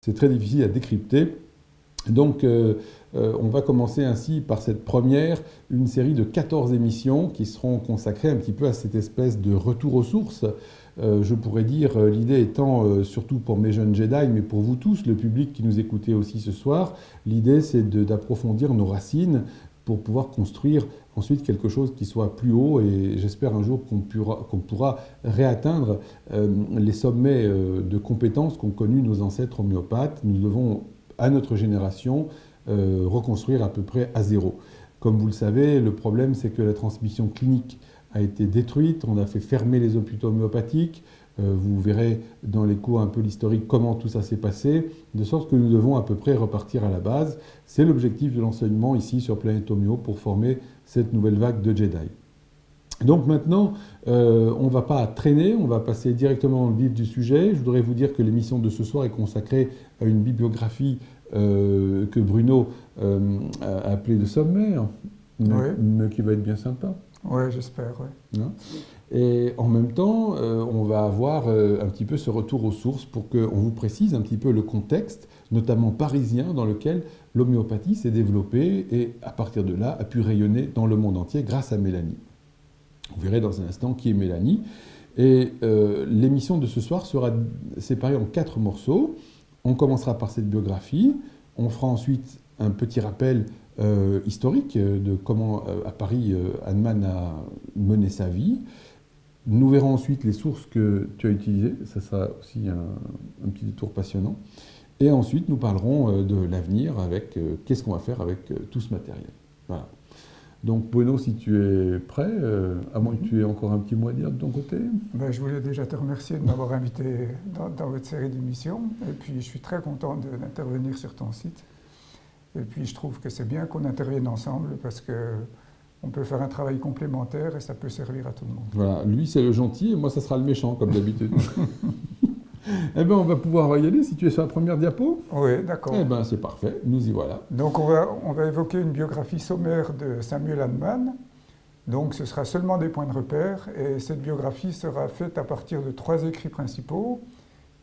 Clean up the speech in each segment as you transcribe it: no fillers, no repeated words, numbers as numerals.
c'est très difficile à décrypter. Donc, on va commencer ainsi par cette première, une série de 14 émissions qui seront consacrées un petit peu à cette espèce de retour aux sources. Je pourrais dire, l'idée étant, surtout pour mes jeunes Jedi, mais pour vous tous, le public qui nous écoutez aussi ce soir, l'idée c'est d'approfondir nos racines pour pouvoir construire ensuite quelque chose qui soit plus haut, et j'espère un jour qu'on pourra réatteindre les sommets de compétences qu'ont connus nos ancêtres homéopathes. Nous devons, à notre génération, reconstruire à peu près à zéro. Comme vous le savez, le problème c'est que la transmission clinique a été détruite, on a fait fermer les hôpitaux homéopathiques, vous verrez dans les cours un peu l'historique comment tout ça s'est passé, de sorte que nous devons à peu près repartir à la base. C'est l'objectif de l'enseignement ici sur Planète Homéo pour former cette nouvelle vague de Jedi. Donc maintenant, on ne va pas traîner, on va passer directement dans le vif du sujet. Je voudrais vous dire que l'émission de ce soir est consacrée à une bibliographie que Bruno a appelée de sommaire, mais qui va être bien sympa. Oui, j'espère, oui. Hein? Et en même temps, on va avoir un petit peu ce retour aux sources pour qu'on vous précise un petit peu le contexte, notamment parisien, dans lequel l'homéopathie s'est développée et à partir de là a pu rayonner dans le monde entier grâce à Mélanie. Vous verrez dans un instant qui est Mélanie. Et l'émission de ce soir sera séparée en 4 morceaux. On commencera par cette biographie. On fera ensuite un petit rappel historique de comment à Paris Hahnemann a mené sa vie. Nous verrons ensuite les sources que tu as utilisées. Ça sera aussi un petit détour passionnant. Et ensuite, nous parlerons de l'avenir avec qu'est-ce qu'on va faire avec tout ce matériel. Voilà. Donc Bruno, si tu es prêt, à moins que tu aies encore un petit mot à dire de ton côté. Ben, je voulais déjà te remercier de m'avoir invité dans votre série d'émissions. Et puis je suis très content d'intervenir sur ton site. Et puis je trouve que c'est bien qu'on intervienne ensemble parce qu'on peut faire un travail complémentaire et ça peut servir à tout le monde. Voilà, lui c'est le gentil et moi ça sera le méchant comme d'habitude. Eh bien on va pouvoir y aller si tu es sur la première diapo. Oui, d'accord. Eh bien c'est parfait, nous y voilà. Donc on va évoquer une biographie sommaire de Samuel Hahnemann. Donc ce sera seulement des points de repère et cette biographie sera faite à partir de 3 écrits principaux.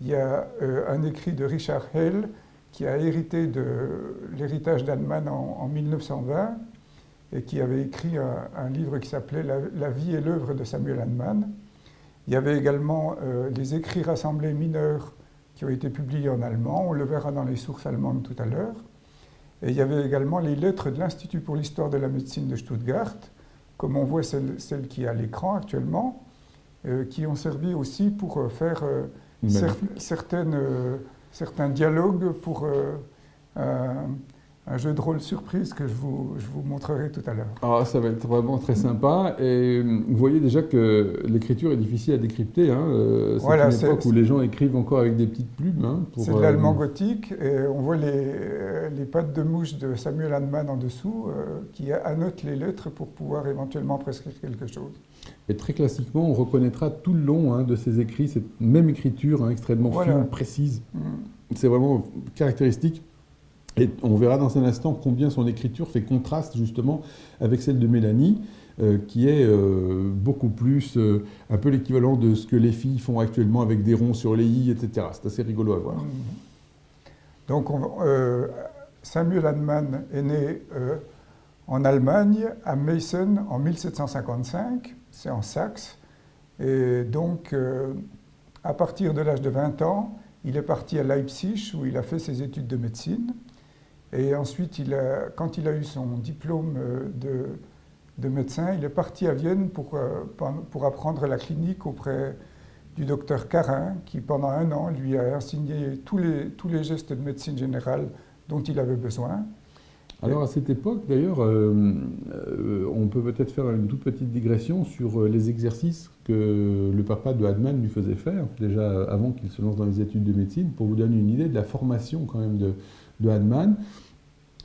Il y a un écrit de Richard Hale qui a hérité de l'héritage d'Hahnemann en 1920 et qui avait écrit un livre qui s'appelait La vie et l'œuvre de Samuel Hahnemann. Il y avait également les écrits rassemblés mineurs qui ont été publiés en allemand, on le verra dans les sources allemandes tout à l'heure. Et il y avait également les lettres de l'Institut pour l'histoire de la médecine de Stuttgart, comme on voit celle qui est à l'écran actuellement, qui ont servi aussi pour faire certains dialogues pour un jeu de rôle surprise que je vous montrerai tout à l'heure. Ah, ça va être vraiment très sympa. Et vous voyez déjà que l'écriture est difficile à décrypter. Hein. C'est une époque où les gens écrivent encore avec des petites plumes. Hein, c'est de l'allemand gothique. Et on voit les pattes de mouche de Samuel Hahnemann en dessous qui annotent les lettres pour pouvoir éventuellement prescrire quelque chose. Et très classiquement, on reconnaîtra tout le long de ces écrits cette même écriture extrêmement fine, précise. C'est vraiment caractéristique. Et on verra dans un instant combien son écriture fait contraste justement avec celle de Mélanie, qui est beaucoup plus un peu l'équivalent de ce que les filles font actuellement avec des ronds sur les i, etc. C'est assez rigolo à voir. Donc Samuel Hahnemann est né en Allemagne, à Meissen, en 1755, c'est en Saxe. Et donc, à partir de l'âge de 20 ans, il est parti à Leipzig, où il a fait ses études de médecine. Et ensuite, quand il a eu son diplôme de médecin, il est parti à Vienne pour apprendre la clinique auprès du docteur Carin, qui pendant 1 an lui a enseigné tous les gestes de médecine générale dont il avait besoin. Alors à cette époque, d'ailleurs, on peut peut-être faire une toute petite digression sur les exercices que le papa de Hahnemann lui faisait faire, déjà avant qu'il se lance dans les études de médecine, pour vous donner une idée de la formation quand même de Hahnemann.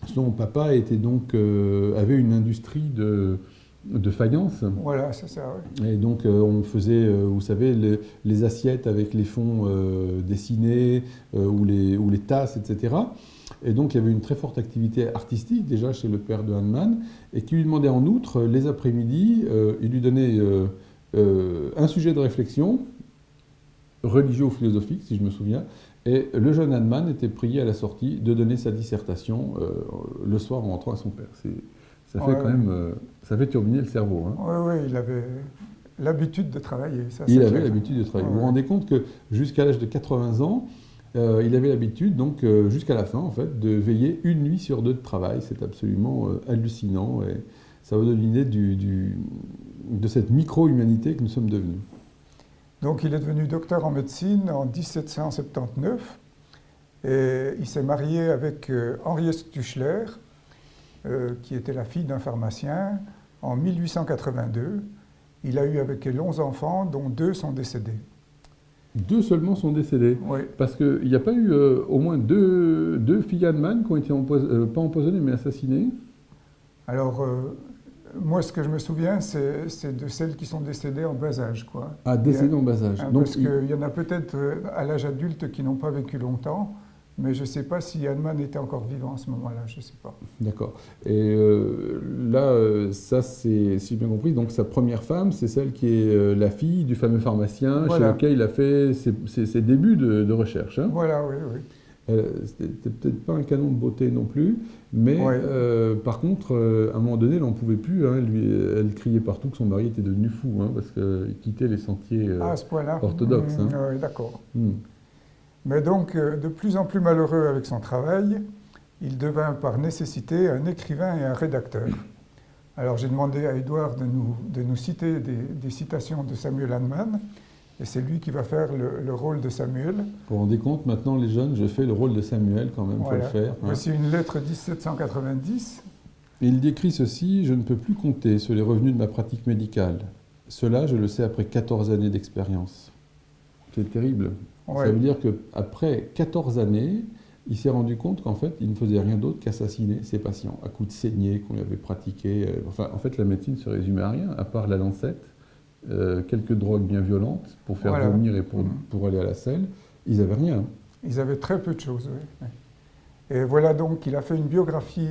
Son papa avait une industrie de faïence. Voilà, c'est ça, oui. Et donc on faisait, vous savez, les assiettes avec les fonds dessinés, ou les tasses, etc. Et donc il y avait une très forte activité artistique déjà chez le père de Hahnemann, et qui lui demandait en outre, les après-midi, il lui donnait un sujet de réflexion, religieux ou philosophique si je me souviens, Et le jeune Hahnemann était prié à la sortie de donner sa dissertation le soir en rentrant à son père. Ça fait quand même, ça fait turbiner le cerveau. Hein. Oui, il avait l'habitude de travailler. Ça, il avait l'habitude de travailler. Ouais, vous vous rendez compte que jusqu'à l'âge de 80 ans, il avait l'habitude, donc jusqu'à la fin en fait, de veiller une nuit sur deux de travail. C'est absolument hallucinant et ça vous donne une idée de cette micro-humanité que nous sommes devenus. Donc il est devenu docteur en médecine en 1779 et il s'est marié avec Henriette Tuchler, qui était la fille d'un pharmacien, en 1882. Il a eu avec elle 11 enfants, dont 2 sont décédés. 2 seulement sont décédés. Oui. Parce qu'il n'y a pas eu au moins deux filles Hahnemann qui ont été pas empoisonnées mais assassinées. Alors, moi, ce que je me souviens, c'est de celles qui sont décédées en bas âge, quoi. Ah, décédées en bas âge. Parce qu'il y en a peut-être à l'âge adulte qui n'ont pas vécu longtemps, mais je ne sais pas si Hahnemann était encore vivant à ce moment-là, je ne sais pas. D'accord. Et là, ça, c'est, si j'ai bien compris, donc sa première femme, c'est celle qui est la fille du fameux pharmacien chez lequel il a fait ses débuts de recherche. Hein. Voilà, oui, oui. C'était peut-être pas un canon de beauté non plus, mais par contre, à un moment donné, elle n'en pouvait plus. Hein, elle criait partout que son mari était devenu fou, hein, parce qu'il quittait les sentiers orthodoxes. Oui, d'accord. Mais donc, de plus en plus malheureux avec son travail, il devint par nécessité un écrivain et un rédacteur. Alors j'ai demandé à Édouard de nous citer des citations de Samuel Hahnemann, et c'est lui qui va faire le rôle de Samuel. Vous vous rendez compte, maintenant les jeunes, je fais le rôle de Samuel quand même, il faut le faire. Hein. Voici une lettre 1790. Il décrit ceci: « Je ne peux plus compter sur les revenus de ma pratique médicale. Cela, je le sais après 14 années d'expérience. » C'est terrible. Ouais. Ça veut dire qu'après 14 années, il s'est rendu compte qu'en fait, il ne faisait rien d'autre qu'assassiner ses patients, à coups de saignée qu'on lui avait pratiqué. Enfin, en fait, la médecine se résumait à rien, à part la lancette, quelques drogues bien violentes pour faire vomir et pour aller à la selle. Ils n'avaient rien. Ils avaient très peu de choses, oui. Et voilà donc qu'il a fait une biographie,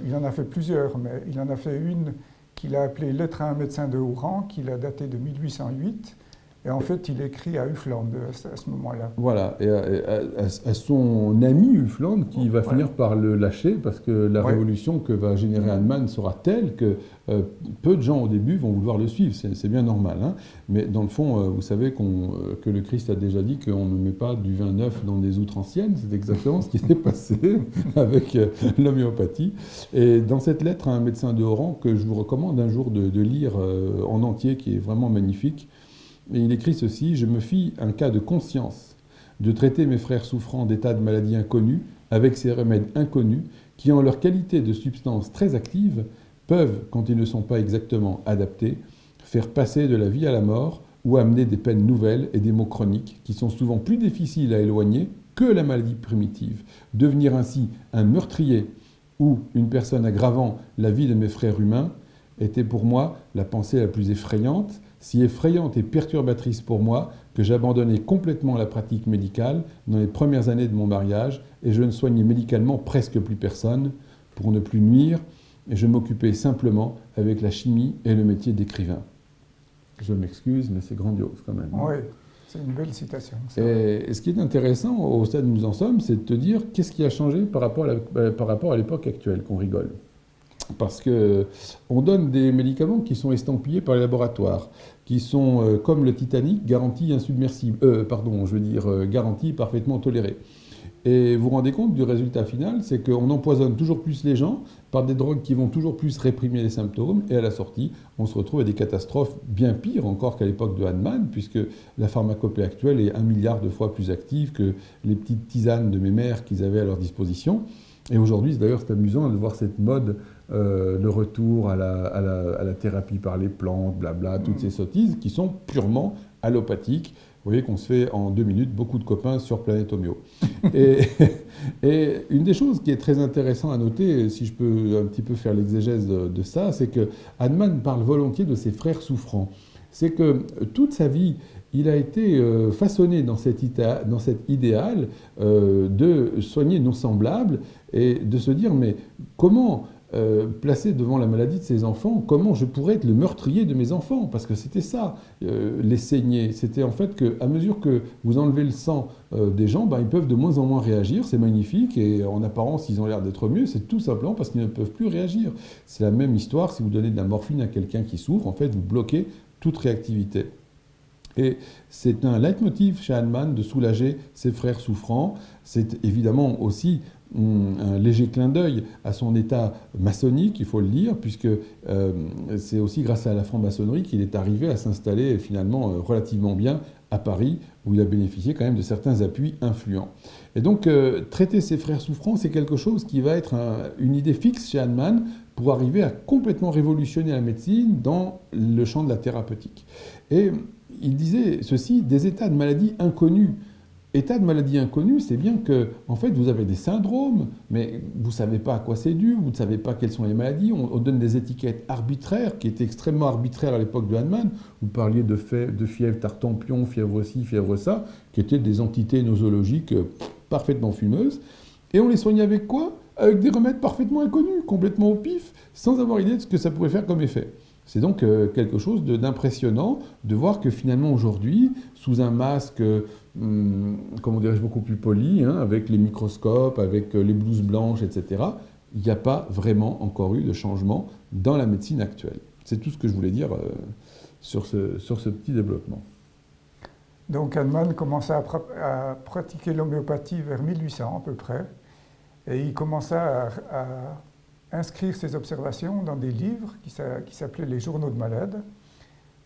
il en a fait plusieurs, mais il en a fait une qu'il a appelée « Lettre à un médecin de haut rang », qu'il a datée de 1808. Et en fait, il écrit à Hufeland à ce moment-là. Voilà, et à son ami Hufeland qui va finir par le lâcher parce que la révolution que va générer Hahnemann sera telle que peu de gens au début vont vouloir le suivre, c'est bien normal. Hein. Mais dans le fond, vous savez que le Christ a déjà dit qu'on ne met pas du vin neuf dans des outres anciennes, c'est exactement ce qui s'est passé avec l'homéopathie. Et dans cette lettre à un médecin de haut rang que je vous recommande un jour de lire en entier, qui est vraiment magnifique, et il écrit ceci: « Je me fis un cas de conscience de traiter mes frères souffrant d'états de maladies inconnus avec ces remèdes inconnus qui, en leur qualité de substances très actives, peuvent, quand ils ne sont pas exactement adaptés, faire passer de la vie à la mort ou amener des peines nouvelles et des maux chroniques qui sont souvent plus difficiles à éloigner que la maladie primitive. Devenir ainsi un meurtrier ou une personne aggravant la vie de mes frères humains était pour moi la pensée la plus effrayante, si effrayante et perturbatrice pour moi que j'abandonnais complètement la pratique médicale dans les premières années de mon mariage et je ne soignais médicalement presque plus personne pour ne plus nuire et je m'occupais simplement avec la chimie et le métier d'écrivain. » Je m'excuse, mais c'est grandiose quand même. Oui, c'est une belle citation. Et ce qui est intéressant au stade où nous en sommes, c'est de te dire qu'est-ce qui a changé par rapport à l'époque actuelle, qu'on rigole. Parce qu'on donne des médicaments qui sont estampillés par les laboratoires, qui sont, comme le Titanic, garantis insubmersibles, garantis parfaitement tolérés. Et vous vous rendez compte du résultat final, c'est qu'on empoisonne toujours plus les gens par des drogues qui vont toujours plus réprimer les symptômes, et à la sortie, on se retrouve à des catastrophes bien pires encore qu'à l'époque de Hahnemann, puisque la pharmacopée actuelle est 1 milliard de fois plus active que les petites tisanes de mes mères qu'ils avaient à leur disposition. Et aujourd'hui, d'ailleurs, c'est amusant de voir cette mode, le retour à la thérapie par les plantes, blabla, toutes ces sottises qui sont purement allopathiques. Vous voyez qu'on se fait en 2 minutes beaucoup de copains sur Planète Homéo. Et une des choses qui est très intéressante à noter, si je peux un petit peu faire l'exégèse de ça, c'est que Hahnemann parle volontiers de ses frères souffrants. C'est que toute sa vie, il a été façonné dans cet idéal de soigner nos semblables et de se dire, mais comment placé devant la maladie de ses enfants, comment je pourrais être le meurtrier de mes enfants? Parce que c'était ça, les saignées. C'était en fait qu'à mesure que vous enlevez le sang des gens, ben, ils peuvent de moins en moins réagir, c'est magnifique, et en apparence, ils ont l'air d'être mieux, c'est tout simplement parce qu'ils ne peuvent plus réagir. C'est la même histoire, si vous donnez de la morphine à quelqu'un qui souffre, en fait, vous bloquez toute réactivité. Et c'est un leitmotiv chez Hahnemann de soulager ses frères souffrants. C'est évidemment aussi un léger clin d'œil à son état maçonnique, il faut le dire, puisque c'est aussi grâce à la franc-maçonnerie qu'il est arrivé à s'installer finalement relativement bien à Paris, où il a bénéficié quand même de certains appuis influents. Et donc, traiter ses frères souffrants, c'est quelque chose qui va être une idée fixe chez Hahnemann pour arriver à complètement révolutionner la médecine dans le champ de la thérapeutique. Et il disait ceci, des états de maladie inconnus. État de maladie inconnue, c'est bien que, en fait, vous avez des syndromes, mais vous ne savez pas à quoi c'est dû, vous ne savez pas quelles sont les maladies. On donne des étiquettes arbitraires, qui étaient extrêmement arbitraires à l'époque de Hahnemann. Vous parliez de fièvre tartempion, fièvre ci, fièvre ça, qui étaient des entités nosologiques parfaitement fumeuses. Et on les soignait avec quoi? Avec des remèdes parfaitement inconnus, complètement au pif, sans avoir idée de ce que ça pourrait faire comme effet. C'est donc quelque chose d'impressionnant de voir que finalement aujourd'hui, sous un masque, comment dirais-je, beaucoup plus poli, hein, avec les microscopes, avec les blouses blanches, etc., il n'y a pas vraiment encore eu de changement dans la médecine actuelle. C'est tout ce que je voulais dire sur ce petit développement. Donc Hahnemann commença à pratiquer l'homéopathie vers 1800 à peu près, et il commença à inscrire ses observations dans des livres qui s'appelaient les journaux de malades.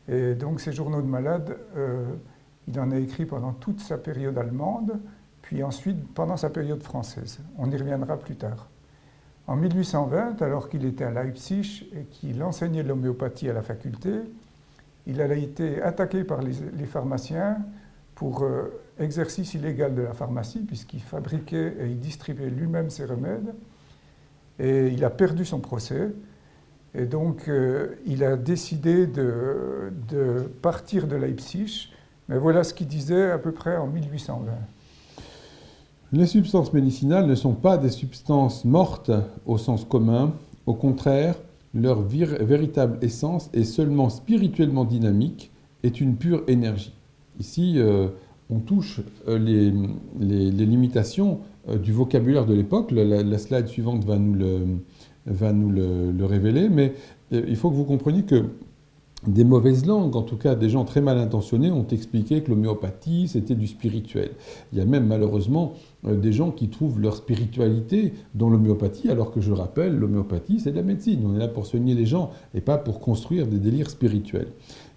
Et donc ces journaux de malades, il en a écrit pendant toute sa période allemande, puis ensuite pendant sa période française. On y reviendra plus tard. En 1820, alors qu'il était à Leipzig et qu'il enseignait l'homéopathie à la faculté, il a été attaqué par les pharmaciens pour exercice illégal de la pharmacie, puisqu'il fabriquait et il distribuait lui-même ses remèdes. Et il a perdu son procès. Et donc, il a décidé de partir de Leipzig. Mais voilà ce qu'il disait à peu près en 1820. Les substances médicinales ne sont pas des substances mortes au sens commun. Au contraire, leur véritable essence est seulement spirituellement dynamique, est une pure énergie. Ici, on touche les limitations du vocabulaire de l'époque. La slide suivante va nous le révéler, mais il faut que vous compreniez que des mauvaises langues, en tout cas des gens très mal intentionnés, ont expliqué que l'homéopathie, c'était du spirituel. Il y a même malheureusement des gens qui trouvent leur spiritualité dans l'homéopathie, alors que je le rappelle, l'homéopathie, c'est de la médecine. On est là pour soigner les gens et pas pour construire des délires spirituels.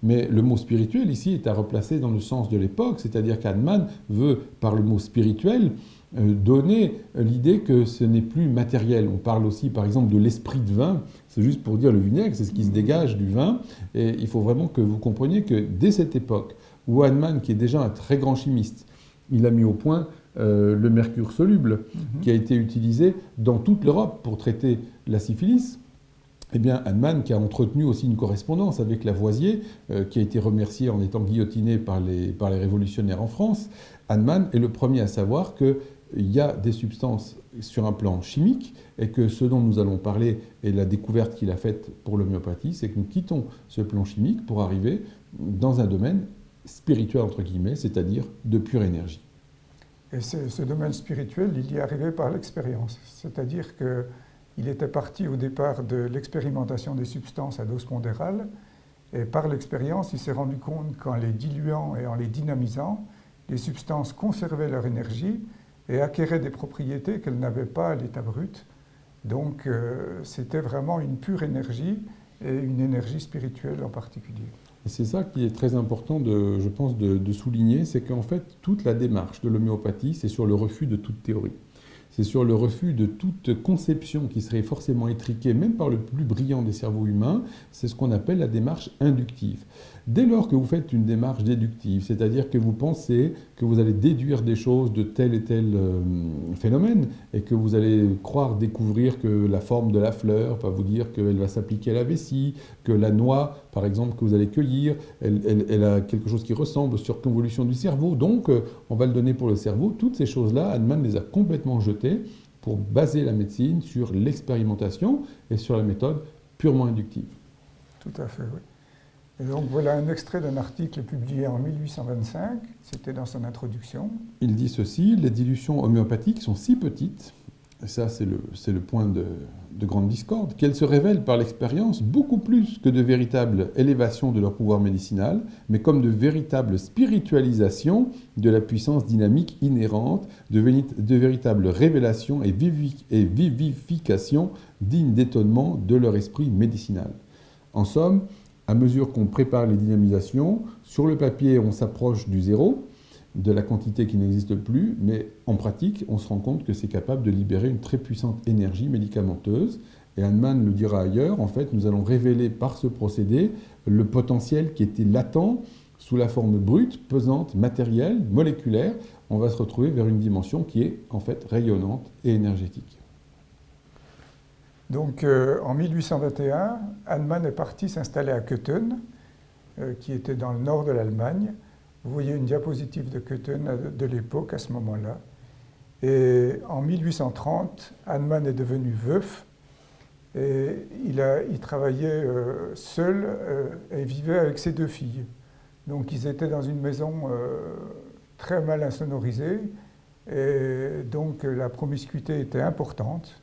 Mais le mot spirituel, ici, est à replacer dans le sens de l'époque, c'est-à-dire qu'Hahnemann veut, par le mot spirituel, donner l'idée que ce n'est plus matériel. On parle aussi, par exemple, de l'esprit de vin. C'est juste pour dire le vinaigre, c'est ce qui se dégage du vin. Et il faut vraiment que vous compreniez que dès cette époque, où Hahnemann, qui est déjà un très grand chimiste, il a mis au point le mercure soluble, qui a été utilisé dans toute l'Europe pour traiter la syphilis. Eh bien, Hahnemann, qui a entretenu aussi une correspondance avec Lavoisier, qui a été remercié en étant guillotiné par les révolutionnaires en France, Hahnemann est le premier à savoir qu'il y a des substances sur un plan chimique et que ce dont nous allons parler et la découverte qu'il a faite pour l'homéopathie, c'est que nous quittons ce plan chimique pour arriver dans un domaine spirituel, entre guillemets, c'est-à-dire de pure énergie. Et ce domaine spirituel, il y est arrivé par l'expérience, c'est-à-dire que il était parti au départ de l'expérimentation des substances à dose pondérale, et par l'expérience, il s'est rendu compte qu'en les diluant et en les dynamisant, les substances conservaient leur énergie et acquéraient des propriétés qu'elles n'avaient pas à l'état brut. Donc c'était vraiment une pure énergie, et une énergie spirituelle en particulier. Et c'est ça qui est très important, je pense, de souligner, c'est qu'en fait, toute la démarche de l'homéopathie, c'est sur le refus de toute théorie. C'est sur le refus de toute conception qui serait forcément étriquée, même par le plus brillant des cerveaux humains. C'est ce qu'on appelle la démarche inductive. Dès lors que vous faites une démarche déductive, c'est-à-dire que vous pensez que vous allez déduire des choses de tel et tel phénomène, et que vous allez croire découvrir que la forme de la fleur va vous dire qu'elle va s'appliquer à la vessie, que la noix, par exemple, que vous allez cueillir, elle a quelque chose qui ressemble sur convolution du cerveau, donc on va le donner pour le cerveau. Toutes ces choses-là, Hahnemann les a complètement jetées pour baser la médecine sur l'expérimentation et sur la méthode purement inductive. Tout à fait, oui. Et donc voilà un extrait d'un article publié en 1825, c'était dans son introduction. Il dit ceci: les dilutions homéopathiques sont si petites, et ça c'est le point de grande discorde, qu'elles se révèlent par l'expérience beaucoup plus que de véritables élévations de leur pouvoir médicinal, mais comme de véritables spiritualisations de la puissance dynamique inhérente, de véritables révélations et vivifications dignes d'étonnement de leur esprit médicinal. En somme, à mesure qu'on prépare les dynamisations, sur le papier, on s'approche du zéro, de la quantité qui n'existe plus, mais en pratique, on se rend compte que c'est capable de libérer une très puissante énergie médicamenteuse. Et Hahnemann le dira ailleurs, en fait, nous allons révéler par ce procédé le potentiel qui était latent sous la forme brute, pesante, matérielle, moléculaire. On va se retrouver vers une dimension qui est en fait rayonnante et énergétique. Donc en 1821, Hahnemann est parti s'installer à Köthen, qui était dans le nord de l'Allemagne. Vous voyez une diapositive de Köthen de l'époque à ce moment-là. Et en 1830, Hahnemann est devenu veuf et il travaillait seul et vivait avec ses 2 filles. Donc ils étaient dans une maison très mal insonorisée et donc la promiscuité était importante.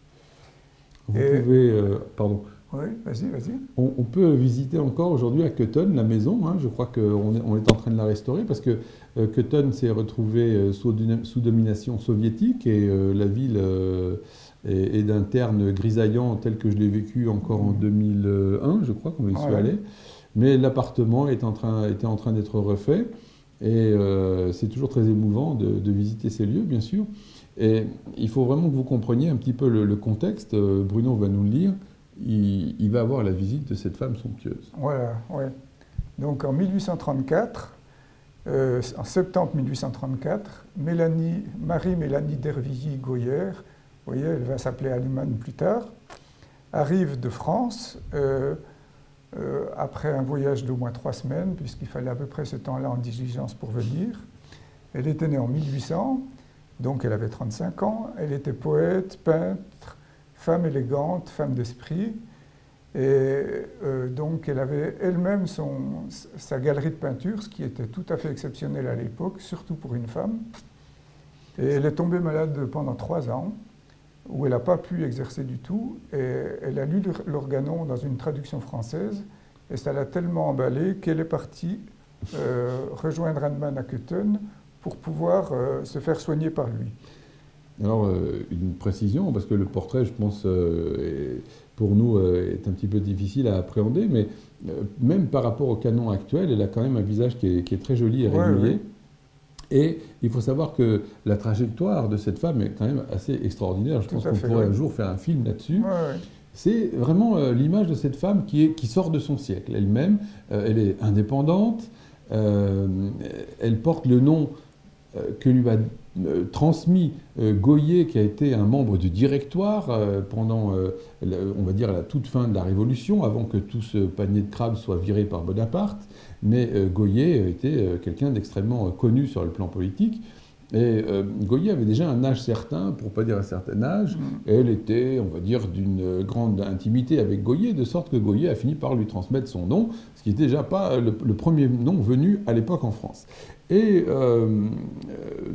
Vous pouvez... pardon. Oui, vas-y. On peut visiter encore aujourd'hui à Köthen la maison. Je crois qu'on est en train de la restaurer parce que Köthen s'est retrouvé sous domination soviétique et la ville est d'un terne grisaillant tel que je l'ai vécu encore en 2001, je crois, quand j'y suis allé. Mais l'appartement était en train d'être refait et c'est toujours très émouvant de visiter ces lieux, bien sûr. Et il faut vraiment que vous compreniez un petit peu le contexte. Bruno va nous le lire. Il va avoir la visite de cette femme somptueuse. Voilà, oui. Donc en 1834, en septembre 1834, Marie-Mélanie d'Hervilly-Goyer, vous voyez, elle va s'appeler Hahnemann plus tard, arrive de France après un voyage d'au moins 3 semaines, puisqu'il fallait à peu près ce temps-là en diligence pour venir. Elle était née en 1800. Donc elle avait 35 ans, elle était poète, peintre, femme élégante, femme d'esprit. Et donc elle avait elle-même sa galerie de peinture, ce qui était tout à fait exceptionnel à l'époque, surtout pour une femme. Et elle est tombée malade pendant 3 ans, où elle n'a pas pu exercer du tout. Et elle a lu l'Organon dans une traduction française, et ça l'a tellement emballée qu'elle est partie rejoindre Hahnemann à Köthen, pour pouvoir se faire soigner par lui. Alors, une précision, parce que le portrait, je pense, pour nous, est un petit peu difficile à appréhender, mais même par rapport au canon actuel, elle a quand même un visage qui est très joli et régulier. Oui. Et il faut savoir que la trajectoire de cette femme est quand même assez extraordinaire. Je pense qu'on pourrait un jour faire un film là-dessus. Oui. C'est vraiment l'image de cette femme qui sort de son siècle. Elle-même, elle est indépendante, elle porte le nom que lui a transmis Goyer, qui a été un membre du directoire pendant, on va dire, la toute fin de la Révolution, avant que tout ce panier de crabes soit viré par Bonaparte. Mais Goyer était quelqu'un d'extrêmement connu sur le plan politique. Et Goyer avait déjà un âge certain, pour ne pas dire un certain âge, et elle était, on va dire, d'une grande intimité avec Goyer, de sorte que Goyer a fini par lui transmettre son nom, ce qui n'était déjà pas le premier nom venu à l'époque en France. Et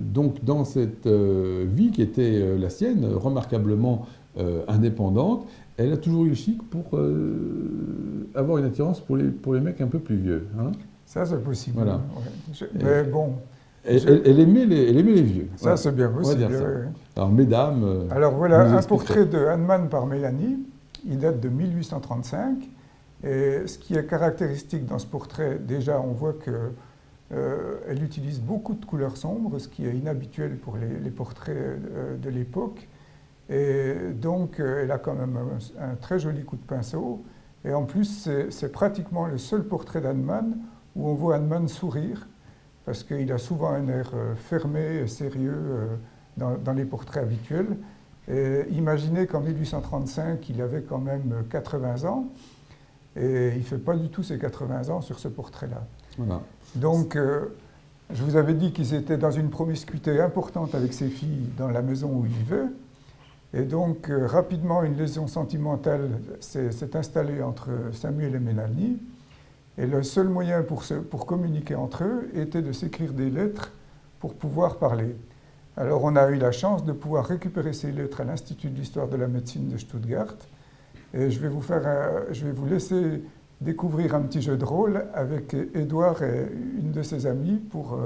donc dans cette vie qui était la sienne, remarquablement indépendante, elle a toujours eu le chic pour avoir une attirance pour les mecs un peu plus vieux. Hein. Ça, c'est possible. Voilà. Ouais. Mais bon... Elle aimait les vieux. Ça, voilà. C'est bien possible. Oui. Alors, mesdames... Alors voilà, un portrait de Hahnemann par Mélanie. Il date de 1835. Et ce qui est caractéristique dans ce portrait, déjà, on voit qu'elle utilise beaucoup de couleurs sombres, ce qui est inhabituel pour les portraits de l'époque. Et donc, elle a quand même un très joli coup de pinceau. Et en plus, c'est pratiquement le seul portrait d'Hahnemann où on voit Hahnemann sourire, parce qu'il a souvent un air fermé et sérieux dans les portraits habituels. Et imaginez qu'en 1835, il avait quand même 80 ans, et il ne fait pas du tout ses 80 ans sur ce portrait-là. Voilà. Donc, je vous avais dit qu'ils étaient dans une promiscuité importante avec ses filles dans la maison où ils vivaient, Et donc, rapidement, une liaison sentimentale s'est installée entre Samuel et Mélanie. Et le seul moyen pour communiquer entre eux était de s'écrire des lettres pour pouvoir parler. Alors, on a eu la chance de pouvoir récupérer ces lettres à l'Institut de l'histoire de la médecine de Stuttgart. Et je vais vous laisser découvrir un petit jeu de rôle avec Édouard et une de ses amies pour